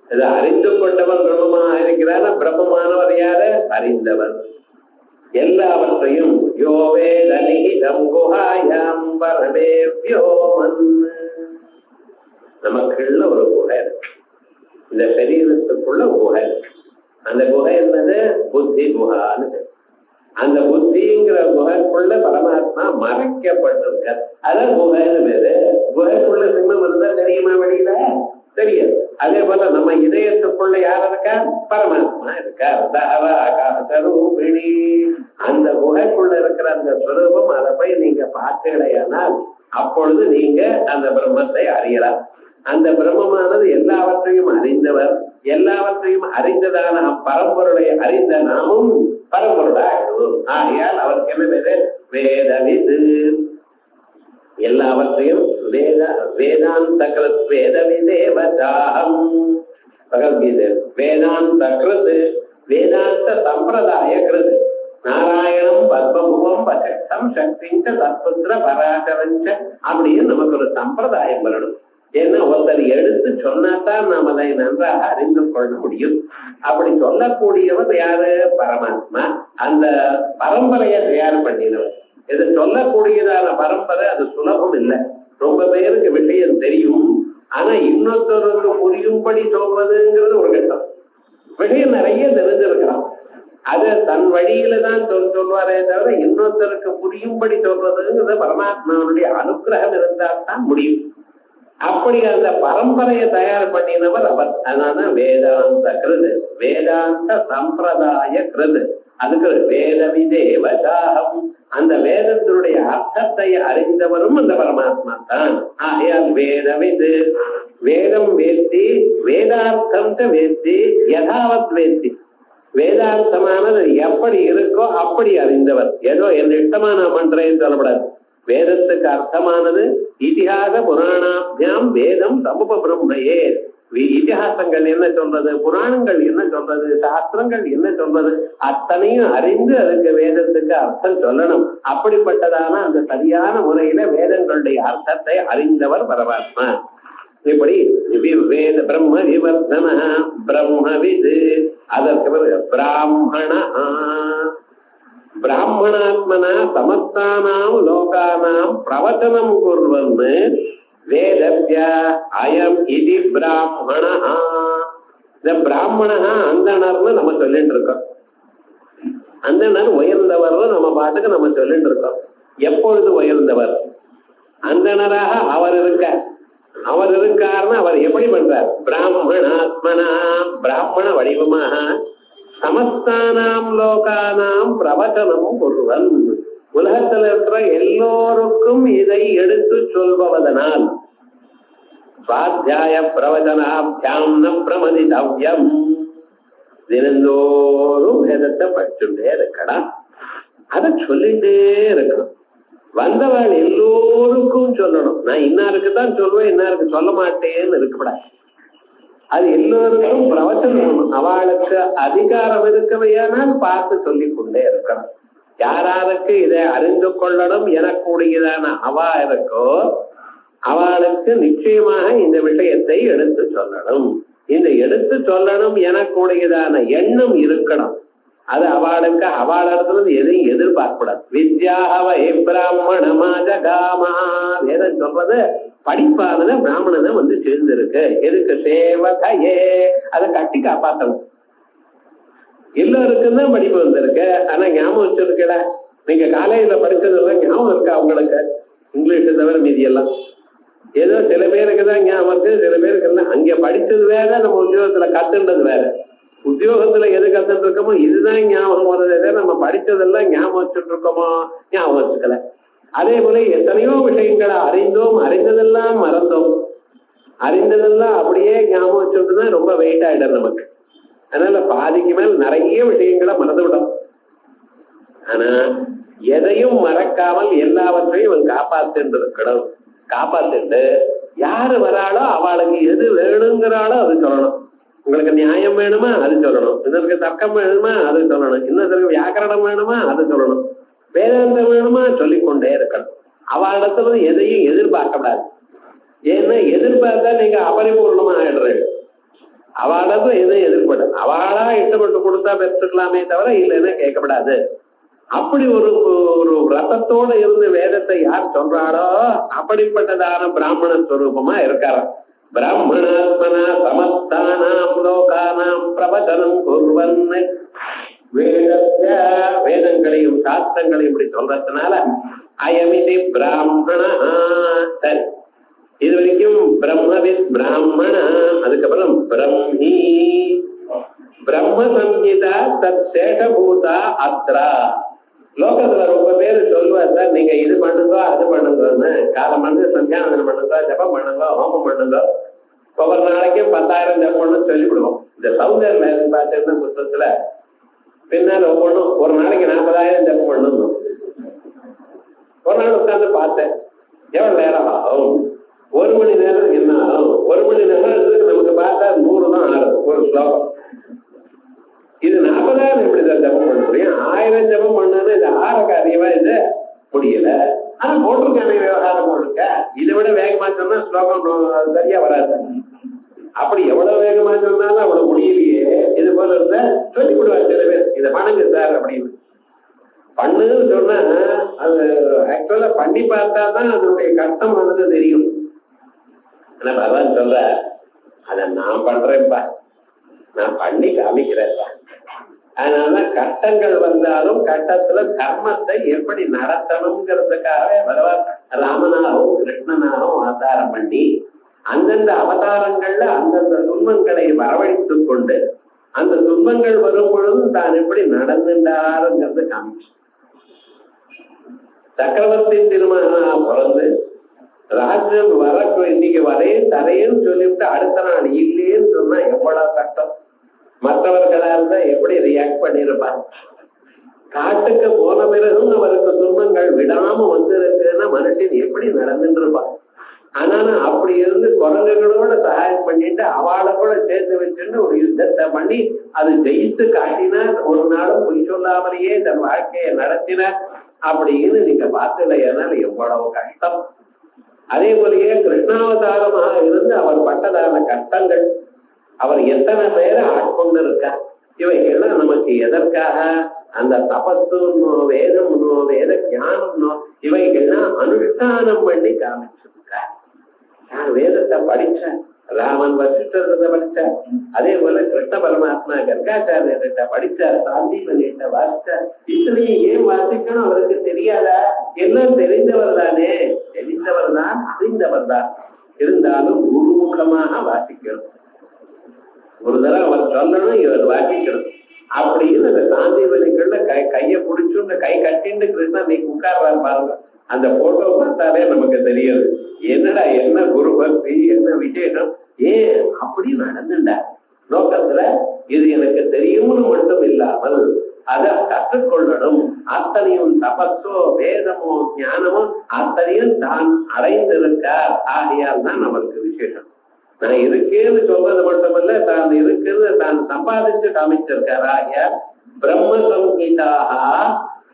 இதை அறிந்து கொண்டவன் பிரம்மமாக இருக்கிறார். பிரம்மமானவர் யாரு? அறிந்தவர். எல்லாவற்றையும் யோ வேத நிகிதம் குஹாயாம் பரமேவ்யோமன். நமக்குள்ள ஒரு குகை இருக்கு, இந்த சரீரத்துக்குள்ள குகை. அந்த குகை என்னது? புத்தி குஹான்னு. அந்த புத்திங்கிற குகைக்குள்ள பரமாத்மா மறைக்கப்பட்டிருக்க, அதான் குகைன்னு பேரு. குகைக்குள்ள சிம்மம் இருந்தா தெரியுமா? வெளியில தெரியாது. அதே போல நம்ம இதயத்துக்குள்ள யார் இருக்கா? பரமாத்மா இருக்கார். அந்த குகைக்குள்ள இருக்கிற அந்த ஸ்வரூபம், அதை போய் நீங்க பார்த்தீங்களேயானால் அப்பொழுது நீங்க அந்த பிரம்மத்தை அறியலாம். அந்த பிரம்மமானது எல்லாவற்றையும் அறிந்தவர். எல்லாவற்றையும் அறிந்ததான பரம்பொருளை அறிந்த நாமும் பரம்பொருளாகிடுவோம். ஆகையால் அவருக்கு என்ன பேரு? வேதவிது. எல்லாவற்றையும் வேதாந்த கிருத் வேதவிதேவதாஹம். பகவத்கீதை வேதாந்த கிருத் வேதாந்த சம்பிரதாய கிருத் நாராயணம் பத்மபுவம் பசக்தம் சக்திஞ்ச தத்புத்திர பராசரஞ்ச அப்படின்னு நமக்கு ஒரு சம்பிரதாயம் வரணும். ஏன்னா ஒருத்தர் எடுத்து சொன்னாதான் நாம் அதை நன்றாக அறிந்து கொள்ள முடியும். அப்படி சொல்லக்கூடியவர் யாரு? பரமாத்மா. அந்த பரம்பரையை தயார் பண்ணினவர். இது சொல்லக்கூடியதான பரம்பரை அது சுலபம் இல்லை. ரொம்ப பேருக்கு விஷயம் தெரியும், ஆனா இன்னொருத்தருக்கு புரியும்படி சொல்வதுங்கிறது ஒரு கட்டம். விஷயம் நிறைய தெரிஞ்சிருக்கலாம், அது தன் வழியில தான் சொல்வாரே தவிர இன்னொருத்தருக்கு புரியும்படி சொல்றதுங்கிறது பரமாத்மாவுடைய அனுகிரகம் இருந்தால் தான் முடியும். அப்படி அந்த பரம்பரையை தயார் பண்ணினவர் அவர். அதனால வேதாந்த கிருது வேதாந்த சம்பிரதாய கிருது. அதுக்கு வேதவிதேவதாஹம். அந்த வேதத்தினுடைய அர்த்தத்தை அறிந்தவரும் அந்த பரமாத்மா தான். ஆகையால் வேதவிது. வேதம் வேத்தி வேதார்த்தம் வேத்தி யதாவத் வேத்தி. வேதார்த்தமானது எப்படி இருக்கோ அப்படி அறிந்தவர். ஏதோ என் இஷ்டமா நான் பண்றேன்னு சொல்லப்படாது. வேதத்துக்கு அர்த்தமானது இதிகாச புராணாபியாம் வேதம் சமுப பிரம்மையே. இதிகாசங்கள் என்ன சொல்றது, புராணங்கள் என்ன சொல்றது, சாஸ்திரங்கள் என்ன சொல்றது, அத்தனையும் அறிந்து அதுக்கு வேதத்துக்கு அர்த்தம் சொல்லணும். அப்படிப்பட்டதான அந்த சரியான முறையில வேதங்களுடைய அர்த்தத்தை அறிந்தவர் பரமாத்மா. இப்படி வேத பிரம்ம விவர்த்தன பிரம்மவிது. அதற்கு பிராமண பிராமணாத்மனா சமஸ்தானாம் லோகானாம் பிரவச்சனம் குர்வன் வேதஸ்ய அயம் இதி பிராமண. இந்த பிராமண அந்தணர்னு நம்ம சொல்லிட்டு இருக்கோம். அந்தணர் உயர்ந்தவர் நம்ம பாட்டுக்கு நம்ம சொல்லிட்டு இருக்கோம். எப்பொழுது உயர்ந்தவர்? அந்தணராக அவர் இருக்காருன்னு அவர் எப்படி பண்றார்? பிராமணாத்மனா பிராமண வடிவமாக சமஸ்தானாம் லோகானாம் பிரவச்சனம் குர்வன். உலகத்தில் இருக்கிற எல்லோருக்கும் இதை எடுத்து சொல்பவதனால் சுவாத்தியாய பிரவச்சனாபியாம் ந பிரமதிதவ்யம். தினந்தோறும் வேதத்தை படிச்சுட்டே இருக்கலாம், அதை சொல்லிட்டே இருக்கணும். வந்தவள் எல்லோருக்கும் சொல்லணும். நான் இன்னாருக்கு தான் சொல்லுவேன், இன்னாருக்கு சொல்ல மாட்டேன்னு இருக்கக்கூடாது. அது எல்லோருக்கும் பிரவச்சனம். அவளுக்கு அதிகாரம் இருக்கவையானால் பார்த்து சொல்லிக் கொண்டே இருக்கணும். யாராருக்கு இதை அறிந்து கொள்ளணும் எனக்கூடியதான அவா இருக்கோ அவளுக்கு நிச்சயமாக இந்த விஷயத்தை எடுத்து சொல்லணும். இந்த எடுத்து சொல்லணும் எனக்கூடியதான எண்ணம் இருக்கணும். அது அவளுக்கு அவளிடத்துல எதையும் எதிர்பார்க்கப்படாது. வித்யாவை பிராமணமா ஜகாமா வேதம் சொல்றது படிப்பானத பிராமணனை வந்து சேர்ந்திருக்கு. எதுக்கு? சேவகையே, அதை கட்டி காப்பாற்றணும். எல்லாருக்கும் தான் படிப்பு வந்திருக்கு. ஆனா ஞாபகம் வச்சிருக்கல, நீங்க காலேஜ்ல படிச்சதெல்லாம் ஞாபகம் இருக்கா உங்களுக்கு? இங்கிலீஷ் தவிர மீதி எல்லாம் ஏதோ சில பேருக்கு தான் ஞாபகம் இருக்கு, சில பேருக்கு இல்லை. அங்க படிச்சது வேற, நம்ம உத்தியோகத்துல கத்துன்றது வேற. உத்தியோகத்துல எது கத்துட்டு இருக்கோமோ இதுதான் ஞாபகம் வருது. நம்ம படிச்சதெல்லாம் ஞாபகம் வச்சுட்டு இருக்கோமோ? ஞாபகம் வச்சுக்கல. அதே போல எத்தனையோ விஷயங்களை அறிந்தோம், அறிந்ததெல்லாம் மறந்தோம். அறிந்ததெல்லாம் அப்படியே ஞாபகம் வச்சுட்டுதான் ரொம்ப வெயிட் ஆயிடும் நமக்கு. அதனால பாதிக்கு மேல் நிறைய விஷயங்களை மறந்து விடும். ஆனா எதையும் மறக்காமல் எல்லாவற்றையும் இவன் காப்பாத்துட்டு இருக்கணும். காப்பாத்துட்டு யாரு வராளோ அவளுக்கு எது வேணுங்கிறாளோ அது சொல்லணும். உங்களுக்கு நியாயம் வேணுமா அது சொல்லணும், இதற்கு தர்க்கம் வேணுமா அது சொல்லணும், இன்னதற்கு வியாக்கரணம் வேணுமா அது சொல்லணும், வேதாந்தம் வேணுமா சொல்லிக்கொண்டே இருக்கணும். அவளிடத்துல எதையும் எதிர்பார்க்கப்படாது. ஏன்னா எதிர்பார்த்தா நீங்க அபரிபூர்ணமா ஆயிடுறீங்க. அவளிடத்துல எதையும் எதிர்பார்க்க, அவளா இஷ்டப்பட்டு கொடுத்தா பெற்றுக்கலாமே தவிர இல்லைன்னா கேட்கப்படாது. அப்படி ஒரு ரசத்தோட இருந்து வேதத்தை யார் சொல்றாளோ அப்படிப்பட்டதான பிராமண ஸ்வரூபமா இருக்கார. பிராமணாத்மனா சமஸ்தானாம் லோகானாம் பிரவச்சனம் குர்வன் வேதங்களையும் சாஸ்திரங்களையும் இப்படி சொல்றதுனால அயமிதி பிராமணா. சரி, இது வரைக்கும் பிரம்மவித் பிராமண, அதுக்கப்புறம் பிரம்மி பிரம்ம சங்கீதா தத் சேஷபூதா அத்ரா. லோகத்துல ரொம்ப பேர் சொல்லுவார், நீங்க இது பண்ணுங்க அது பண்ணுங்கன்னு. காலம் வந்து சந்தியானந்தனம் பண்ணுங்க, ஜபம் பண்ணுங்க, ஹோமம் பண்ணுங்க, ஒவ்வொரு நாளைக்கும் 10,000 ஜபம்னு சொல்லிவிடுவோம். இந்த சௌந்தர்ய பார்த்தீங்கன்னா புத்தகத்துல பின்னால் ஒவ்வொன்றும் ஒரு நாளைக்கு 40,000 ஜபம் பண்ணணும். ஒரு நாள் உட்கார்ந்து பார்த்தேன், எவ்வளவு நேரம் ஆகும்? 1 மணி நேரம் என்ன ஆகும்? 1 மணி நேரம் நமக்கு பார்த்தா 100 தான் ஆகும் ஒரு ஸ்லோகம். இது 40,000 எப்படிதான் ஜபம் பண்ண முடியும்? 1000 ஜபம் பண்ணாலும் இது ஆறக்கு அதிகமா இது முடியல. ஆனா போட்டிருக்கான விவகாரம் போட்டிருக்க. இதை விட வேகமா சொன்னா ஸ்லோகம் சரியா வராது. அப்படி எவ்வளவு வேகமா சொன்னாலும் அவ்வளவு முடியலையே. இது போல இருந்த சொல்லி கொடுவாங்க சில பேர், இதை பண்ணுங்க சார் அப்படின்னு. பண்ணுன்னு சொன்னா அது ஆக்சுவலா பண்ணி பார்த்தா தான் அதனுடைய கஷ்டம் வந்து தெரியும். ஆனா பகவான் சொல்ற, அத நான் பண்றேன்ப்பா, நான் பண்ணி காமிக்கிறேன்ப்பா. அதனால கஷ்டங்கள் வந்தாலும் கட்டத்துல தர்மத்தை எப்படி நடத்தணுங்கிறதுக்காக பகவான் ராமனாகவும் கிருஷ்ணனாகவும் அவதாரம் பண்ணி அந்தந்த அவதாரங்கள்ல அந்தந்த துன்பங்களை வரவழைத்து கொண்டு அந்த துன்பங்கள் வரும் பொழுதும் தான் எப்படி நடந்துட்டாருங்கிறது காமிச்சு. சக்கரவர்த்தி திருமகனா பிறந்து ராஜ்யம் வர இன்னைக்கு வரையும் தரையும் சொல்லிவிட்டு அடுத்த நாள் இல்லையேன்னு சொன்னா எவ்வளவு கஷ்டம். மற்றவர்களா இருந்தா எப்படி ரியாக்ட் பண்ணிருப்பார்? காட்டுக்கு போன பிறகும் அவருக்கு துன்பங்கள் விடாம வந்திருக்குன்னா மனுஷன் எப்படி நடந்துட்டு இருப்பான்? ஆனாலும் அப்படி இருந்து குரங்குகளோட சகாயம் பண்ணிட்டு அவளை கூட சேர்த்து வச்சுட்டு ஒரு யுத்தத்தை பண்ணி அது ஜெயித்து காட்டினார். ஒரு நாளும் பொய் சொல்லாமலேயே தன் வாழ்க்கையை நடத்தினார். அப்படின்னு நீங்க பார்த்துலையானால எவ்வளவு கஷ்டம். அதே போலயே கிருஷ்ணாவதாரமாக இருந்து அவர் பட்டதான கஷ்டங்கள், அவர் எத்தனை பேரை ஆட்கொண்டு இருக்கார். இவைகள்லாம் நமக்கு எதற்காக? அந்த தபஸுன்னோ வேதம்னோ வேத ஞானம்னோ இவைகள்லாம் அனுஷ்டானம் பண்ணி காமிச்சிருக்கார். நான் வேதத்தை படிச்சேன், ராமன் வசிஷ்டத்தை படிச்சார். அதே போல கிருஷ்ண பரமாத்மா கர்காச்சாரியர்கிட்ட படிச்சார், சாந்தீபனிட்ட வாசிச்சார். இத்தனையும் ஏன் வாசிக்கணும் அவருக்கு தெரியாதா? எல்லாம் தெரிந்தவர் தானே. தெரிந்தவர் தான், அறிந்தவர் தான். இருந்தாலும் குருமுகமாக வாசிக்கணும். ஒரு தடவை அவர் சொல்லணும், இவர் வாசிக்கணும். அப்படின்னு அந்த சாந்தீபனிக்குள்ள கையை பிடிச்சு இந்த கை கட்டின்னு கிருஷ்ணன் நீ உட்கார்றாரு பாருங்க. அந்த போட்டோ பார்த்தாலே நமக்கு தெரியாது என்னடா என்ன குரு பக்தி, என்ன விசேஷம். ஏன் அப்படி நடந்துட்டா நோக்கத்துல இது எனக்கு தெரியும்னு மட்டும் இல்லாமல் அதை கற்றுக்கொள்ளணும். அத்தனையும் தபஸோ வேதமோ ஞானமோ அத்தனையும் தான் அடைந்திருக்கார். ஆகையால் தான் நமக்கு விசேஷம். நான் இருக்கேன்னு சொல்றது மட்டுமல்ல, தான் இருக்கிறது தான் சம்பாதிச்சு காமிச்சிருக்கார். ஆகையால் பிரம்ம சங்கீதாக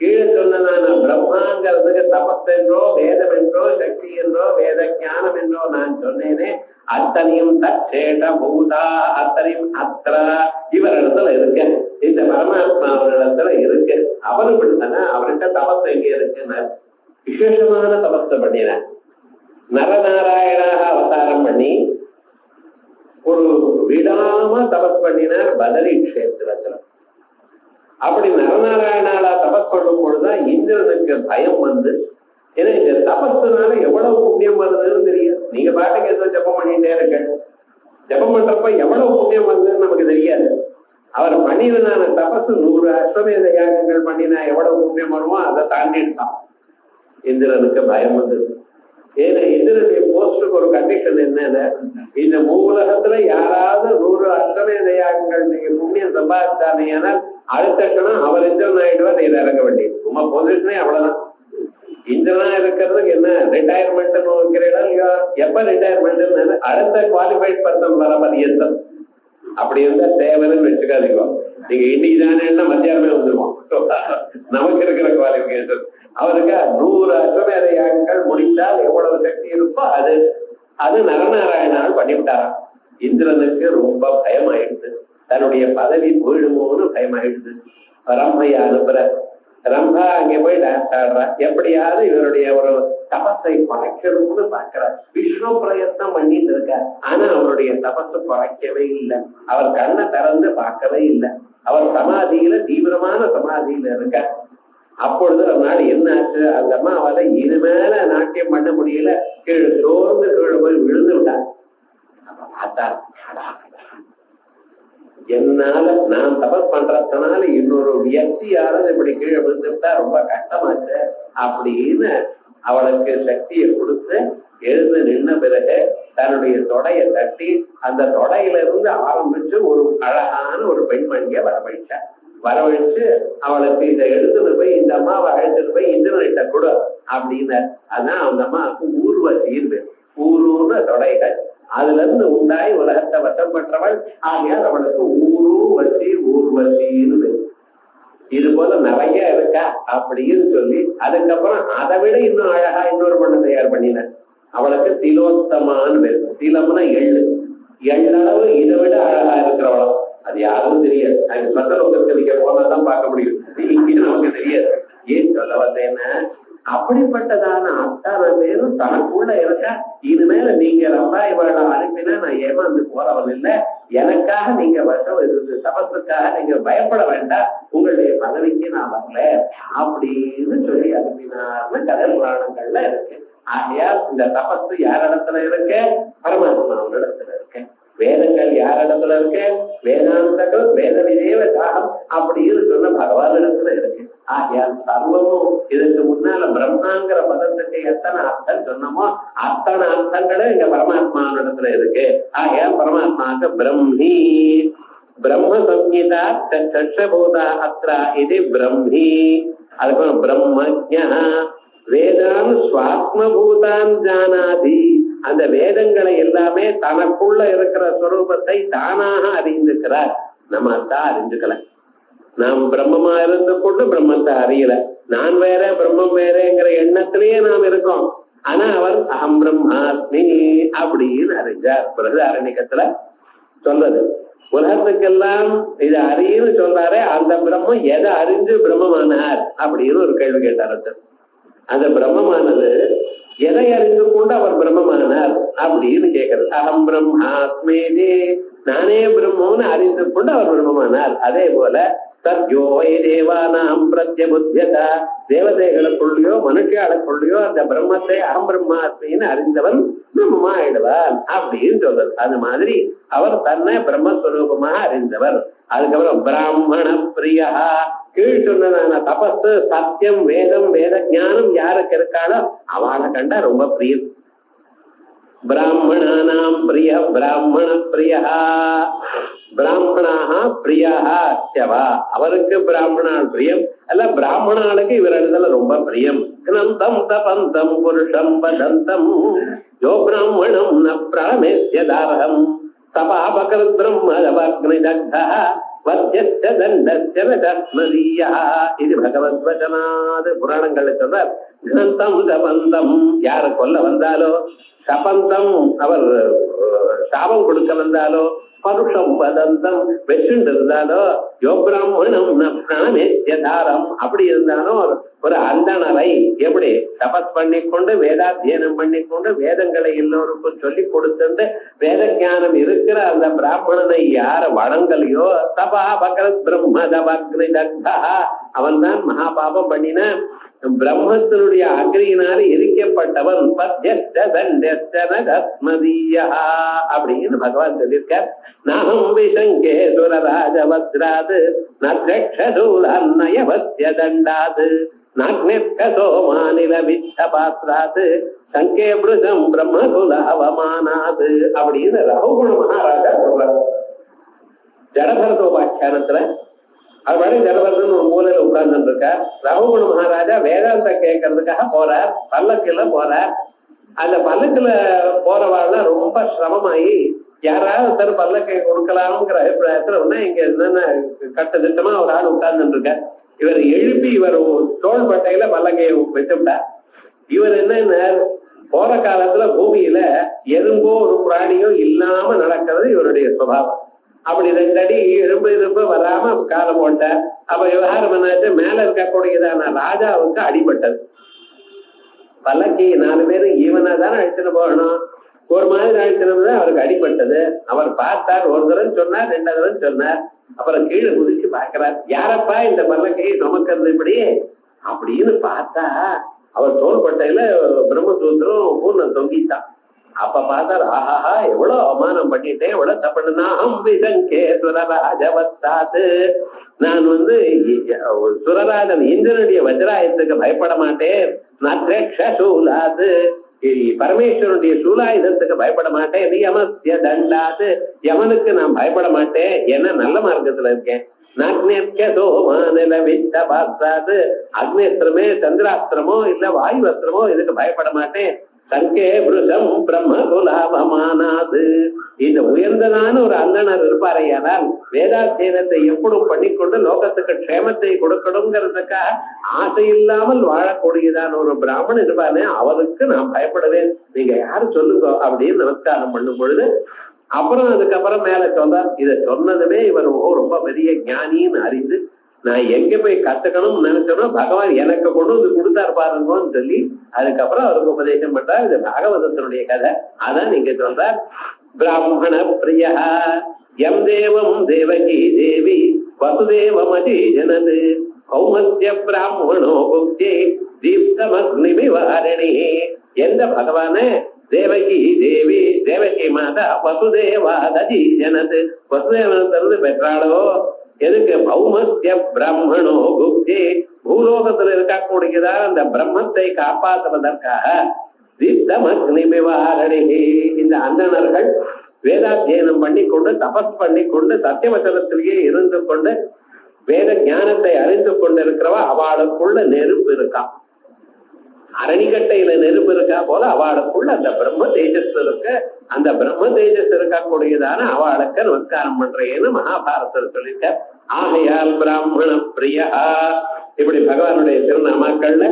கீழே சொன்னதான பிரம்மாங்கிறதுக்கு தபஸ் என்றோ வேதம் என்றோ சக்தி என்றோ வேத ஞானம் என்றோ நான் சொன்னேனே, அத்தனையும் தச்சேட பூதா, அத்தனையும் அத்ரா இவரிடத்துல இருக்கு, இந்த பரமாத்மா அவரிடத்துல இருக்கு. அவரு இப்படித்தானே, அவர்கிட்ட தபஸ் எங்க இருக்குன்னு விசேஷமான தபஸ் பண்ணினார். நரநாராயணாக அவதாரம் பண்ணி ஒரு விடாம தபஸ் பண்ணினார் பதரி கஷேத்திரத்துல. அப்படி நரநாராயணால தபஸ் பண்ணும் பொழுதுதான் இந்திரனுக்கு பயம் வந்து, ஏன்னா இந்த தபஸ்னால எவ்வளவு புண்ணியம் வருதுன்னு தெரியும். நீங்க பாட்டுக்கு ஏதோ ஜபம் பண்ணிட்டே இருக்க, ஜபம் பண்றப்ப எவ்வளவு புண்ணியம் வருதுன்னு நமக்கு தெரியாது. அவர் பண்ணினான தபஸ் 100 அஸ்வமேத யாகங்கள் பண்ணினா எவ்வளவு புண்ணியம் வருமோ அதை தாண்டிட்டான். இந்திரனுக்கு பயம் வந்தது. ஏன்னா இந்திரனுடைய போஸ்டுக்கு ஒரு கண்டிஷன் என்னன்னா, இந்த மூலகத்துல யாராவது 100 அஸ்வமேத யாகங்கள் நீங்க புண்ணியம் சம்பாதிச்சானீங்கன்னா அடுத்த கணம் அவர் இந்திரன் ஆயிடுவார், நீங்க இறங்க வேண்டியது. உமா பொசிஷனே அவ்வளவுதான். இந்திரனா இருக்கிறதுக்கு என்ன ரிட்டையர்மெண்ட் வைக்கிற இடம் இல்லையா, எப்ப ரிட்டையர்மெண்ட் அடுத்த குவாலிஃபைட் பர்சன் வர பரியந்தம். அப்படி இருந்தா தேவைன்னு வச்சுக்காதீங்க. நீங்க இன்னைக்கு தானே மத்தியானமே வந்துருவோம். நமக்கு இருக்கிற குவாலிஃபிகேஷன் அவருக்கு 100 அஸ்வமேத யாகங்கள் முடிந்தால் எவ்வளவு சக்தி இருக்கோ அது நரநாராயணால் பண்ணிவிட்டாராம். இந்திரனுக்கு ரொம்ப பயம் ஆயிடுது, தன்னுடைய பதவி போயிடுமோன்னு பயம் ஆயிடுது. ரம்பைய அனுப்புற, ரம்பா அங்கே போய் டான்ஸ் ஆடுறா, எப்படியாவது இவருடைய ஒரு தபஸை குறைக்கணும்னு பாக்குறார். விஷ்ணு பிரயத்னம் பண்ணிட்டு இருக்கார், ஆனா அவருடைய தபஸை குறைக்கவே இல்லை. அவர் கண்ணை திறந்து பார்க்கவே இல்லை. அவர் சமாதியில தீவிரமான சமாதியில இருக்கார். அப்பொழுது ஒரு நாள் என்ன ஆச்சு, அந்த அம்மா அவரை இனிமேல நாட்டியம் பண்ண முடியல, கீழே சோர்ந்து கீழே போய் விழுந்து விட்டார். அப்ப பார்த்தா, என்னால நான் தபஸ் பண்றதுனால இன்னொரு வியக்தியாவது இப்படி கீழே விழுந்துட்டா ரொம்ப கஷ்டமாச்சு அப்படின்னு அவளுக்கு சக்தியை கொடுத்து எழுந்து நின்ன பிறகு தன்னுடைய தொடையை தட்டி அந்த தொடையில இருந்து ஆரம்பிச்சு ஒரு அழகான ஒரு பெண்மணியை வரவழைச்சு அவளுக்கு இதை எடுத்துட்டு போய் இந்த அம்மாவை அழைத்துட்டு போய் இந்திரனிட்ட கொடு அப்படின்னு. அதான் அந்த அம்மாவுக்கு ஊர்வசின்னு, ஊருன்னு தொடைகள், அதுல இருந்து உண்டாய் உலகத்தை வசம் பெற்றவள். ஆகையால் அவளுக்கு ஊர்வசின்னு. இது போல நிறைய இருக்கா அப்படின்னு சொல்லி அதுக்கப்புறம் அதை விட இன்னும் அழகா இன்னொரு பொண்ணு தயார் பண்ணினார். அவளுக்கு திலோத்தமான்னு பேரு. திலம்னா எள்ளளவு இதை விட அழகா இருக்கிறவளும். அது யாரும் தெரியாது, அது சொந்தலோகத்துக்கு நீங்க போனாதான் பார்க்க முடியும், இங்கே நமக்கு தெரியாது. ஏன் சொல்ல வந்தேன்னா, அப்படிப்பட்டதான அத்தனை பேரும் தனக்குள்ள இருக்கா. இனிமேல நீங்க ரொம்ப இவளை அனுப்பினா நான் ஏமாந்து போறவன் இல்லை, எனக்காக நீங்க வசம் இருந்து தபத்துக்காக நீங்க பயப்பட வேண்டாம், உங்களுடைய பதவிக்கு நான் வரல அப்படின்னு சொல்லி அனுப்பினார்னு கதை புராணங்கள்ல இருக்கு. ஆகையால் இந்த தபத்து யாரிடத்துல இருக்கு? பரமாத்மாவினிடத்துல இருக்கு. வேதங்கள் யாரிடத்துல இருக்கு? வேதாந்தங்கள் வேத விதேவ தாகம் அப்படின்னு சொன்ன பகவானிடத்துல இருக்கு. ஆகையால் சர்வமும் இதுக்கு முன்னால பிரம்மாங்கிற பதத்துக்கு எத்தனை அர்த்தம் சொன்னமோ அத்தனை அர்த்தங்களும் இங்க பரமாத்மாவினிடத்துல இருக்கு. ஆகையால் பரமாத்மாவுக்கு பிரம்மி பிரம்ம சம்ஹிதா சட்சபூதா அத்ரா இது பிரம்மி. அதுக்கப்புறம் பிரம்மஜ்ஞா வேதான் ஸ்வாத்மபூதான் ஜானாதி. அந்த வேதங்களை எல்லாமே தனக்குள்ள இருக்கிற ஸ்வரூபத்தை தானாக அறிந்திருக்கிறார். நம்ம தான் அறிஞ்சுக்கல. நாம் பிரம்மமா இருந்து கொண்டு பிரம்மத்தை அறியல. நான் வேற பிரம்மம் வேறங்கிற எண்ணத்திலேயே நாம் இருக்கோம். ஆனா அவர் அகம் பிரம்மாஸ்மி அப்படின்னு அறிஞ்சார். பிரதாரணிகத்துல சொல்றது உலகத்துக்கெல்லாம் இது அறியுன்னு சொல்றாரு. அந்த பிரம்மம் எதை அறிஞ்சு பிரம்மமானார் அப்படின்னு ஒரு கேள்வி கேட்டார். அந்த பிரம்மமானது எதை அறிந்து கொண்டு அவர் பிரம்மமானார் அப்படின்னு கேட்கிறது. அகம் பிரம்மாஸ்மேதே, நானே பிரம்மம்னு அறிந்து கொண்டு அவர் பிரம்மமானார். அதே போல சத்யோவை தேவானாம் பிரத்யபுத்தியதா, தேவதைகளுக்குள்ளயோ மனுஷியாளுக்குள்ளயோ அந்த பிரம்மத்தை அகம் பிரம்மாஸ்மின்னு அறிந்தவன் பிரம்மமா ஆயிடுவார் அப்படின்னு சொல்றது. அது மாதிரி அவர் தன்னை பிரம்மஸ்வரூபமாக அறிந்தவர். அதுக்கப்புறம் பிராமண பிரியா, கீழ் சொன்னதான தபஸ் சத்தியம் வேதம் வேத ஞானம் யாருக்கு இருக்காளோ அவளை கண்டா ரொம்ப பிரியம். பிராமணானாம் பிரிய பிராமண பிரியா, பிராமணாக பிரியா செவா, அவருக்கு பிராமணால் பிரியம் அல்ல, பிராமணாளுக்கு இவரிடத்துல ரொம்ப பிரியம். கிரந்தம் தபந்தம் புருஷம் வதந்தம் யோ பிராமணம் ந பிராமேஸ்யதாரகம் சபாபகர் பிரம்மதவக்னிதக்தா வத்யஸ்ய தண்டஸ்ய நதஸ்மதீயா இது பகவத்வசனாது புராணங்களை சொல்றார். கிரந்தம் தபந்தம் யாரு கொல்ல வந்தாலோ, சபந்தம் அவர் சாபம் கொடுக்க வந்தாலோ, பருஷம் வதந்தம் வெச்சுண்டு இருந்தாலோ, யோ பிராமணம் பிரணமேத்யதாரம் அப்படி இருந்தாலும் ஒரு அந்தணரை எப்படி தபஸ் பண்ணிக்கொண்டு வேதாத்தியனம் பண்ணிக்கொண்டு வேதங்களை எல்லோருக்கும் சொல்லி கொடுத்து வேத ஞானம் இருக்கிற அந்த பிராமணனை யார வணங்கலையோ தபா பகரத் பிரம்மதபக்னி தக்தா அவன் தான் மகாபாபம் பண்ணின பிரம்மத்தினுடைய அக்னியினால எரிக்கப்பட்டவன் அப்படின்னு பகவான் சொல்லியிருக்கார். நாகம் விசங்கே சுரராஜவஸ்ராது நயவசிய தண்டாது நாக்னேசோமானில விச்சபாத்ராது சங்கே மிருகம் பிரம்மகுல அவமானாது அப்படின்னு ரகுகுண மகாராஜா சொல்றார். ஜடபரதோபாக்கியானத்துல அது மாதிரி ஜடபரதன் ஒரு மூலையில உட்கார்ந்து இருக்க. ரகுகுண மகாராஜா வேதாந்த கேட்கறதுக்காக போறார். பல்லக்குல போறார். அந்த பல்லக்குல போறவாள் ரொம்ப சிரமமாயி யாராவது ஒருத்தர் பல்லக்கை கொடுக்கலாம்ங்கிற அபிப்பிராயத்துல ஒன்னா இங்க என்னென்ன கட்ட திட்டமா ஒரு ஆள் உட்கார்ந்து இருக்க. இவர் எழுப்பி இவர் தோள்பட்டையில பல்லக்கையை வச்சுட்டார். இவர் என்ன போற காலத்துல பூமியில எறும்போ ஒரு பிராணியோ இல்லாம நடக்கிறது இவருடைய சுபாவம். அப்படி 2 அடி எறும்பு வராம காலம் போட்ட. அப்ப விவகாரம் என்னாச்சு, மேல இருக்கக்கூடியதான ராஜாவுக்கு அடிபட்டது. பல்லக்கி 4 பேரும் ஈவனா தானே அழிச்சுட்டு போகணும். ஒரு மாதிரி அழிச்சுட்டு அவருக்கு அடிபட்டது. அவர் பார்த்தார். ஒரு தடவை சொன்னார், 2 தடவை சொன்னார். அப்புறம் கீழே குதிச்சு பாக்குறார். யாரப்பா இந்த பல்லக்கையை சுமக்கிறது இப்படி அப்படின்னு பார்த்தா அவர் தோள்பட்டையில பிரம்மசூத்திரம் பூர்ணம் தொங்கித்தான். அப்ப பார்த்தார், ஆஹாஹா எவ்வளவு அவமானம் பண்ணிட்டேன், எவ்வளவு தப்புனா சுரராஜவத்தாது நான் சுரராஜன் இந்திரனுடைய வஜ்ராயத்துக்கு பயப்பட மாட்டேன். நூலாது பரமேஸ்வரனுடைய சூலாயுதத்துக்கு பயப்பட மாட்டேன். யமஸ்ய தண்டாது யமனுக்கு நான் பயப்பட மாட்டேன். ஏன்னா நல்ல மார்க்கத்துல இருக்கேன். அக்னேஸ்திரமே சந்திராஸ்திரமோ இல்ல வாயு அஸ்திரமோ இதுக்கு பயப்பட மாட்டேன். சங்கே புருஷம் பிரம்மகுலாபமானாது இந்த உயர்ந்ததான ஒரு அந்தனர் இருப்பாரையானால் வேதாத்தியனத்தை எப்படும் பண்ணிக்கொண்டு லோகத்துக்கு க்ஷேமத்தை கொடுக்கணுங்கிறதுக்காக ஆசை இல்லாமல் வாழக்கூடியதான ஒரு பிராமணன் இருப்பானே அவருக்கு நான் பயப்படுவேன். நீங்க யாரு சொல்லுங்க அப்படின்னு நமஸ்காரம் பண்ணும் பொழுது அப்புறம் அதுக்கப்புறம் மேல சொல்றார். இதை சொன்னதுமே இவர் ரொம்ப பெரிய ஞானின்னு அறிந்து நான் எங்க போய் கத்துக்கணும்னு நினைச்சோம்னா பகவான் எனக்கு கொண்டு வந்து கொடுத்தாரு பாருங்கன்னு சொல்லி அதுக்கப்புறம் அவருக்கு உபதேசம் பண்றார். இது பாகவதத்தினுடைய கதை. அதான் நீங்க சொல்றார். பிராமண பிரியா எம் தேவம் தேவகி தேவி வசுதேவமதி ஜனது கௌமத்ய பிராமணோ புக்தே தீப்தமக்னிவாரணி எந்த பகவான தேவகி தேவி தேவகி மாதா வசுதேவாதி ஜனது வசுதேவனத்திலிருந்து பெற்றாளோ எதுக்கு பௌமஸ்ய பிராமணோ குப்தே பூலோகத்தில் இருக்கக்கூடியதா அந்த பிரம்மத்தை காப்பாற்றுவதற்காக இந்த அந்தணர்கள் வேதாத்தியனம் பண்ணிக்கொண்டு தபஸ் பண்ணிக்கொண்டு சத்தியவசனத்திலேயே இருந்து கொண்டு வேத ஞானத்தை அறிந்து கொண்டு இருக்கிறவா அவளுக்குள்ள நெருப்பு இருக்கா. அரணிக்கட்டையில நெருப்பு இருக்கா போல அவளுக்குள்ள அந்த பிரம்ம தேஜஸ் இருக்கு. அந்த பிரம்ம தேஜஸ் இருக்கக்கூடியதான அவளுக்கு நமஸ்காரம் பண்றேன்னு மகாபாரதத்தில் சொல்லிட்ட. ஆகையால் பிராமண பிரியா இப்படி பகவானுடைய திருநாமாக்கள்ல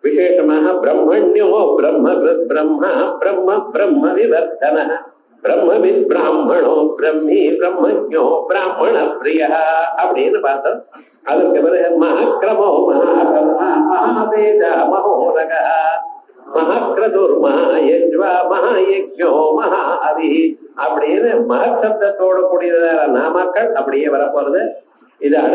விசேஷமாக பிரம்மண்யோ பிரம்ம பிரம்மா பிரம்ம பிரம்ம விவர்த்தன பிரம்மவித் பிராமணோ பிரம்மி பிரம்மஜோ பிராமண பிரியா அப்படின்னு பார்த்தோம். அதுக்கு பிறகு மகாக்கிரமோ மகாவேத மகோரக மகாக்கிரதுர் மகாயஜ்வா மகாயஜ்யோ மகாவி அப்படின்னு மகசப்தத்தோடு கூடியதான நாமாக்கள் அப்படியே வரப்போறது. இது அடுத்த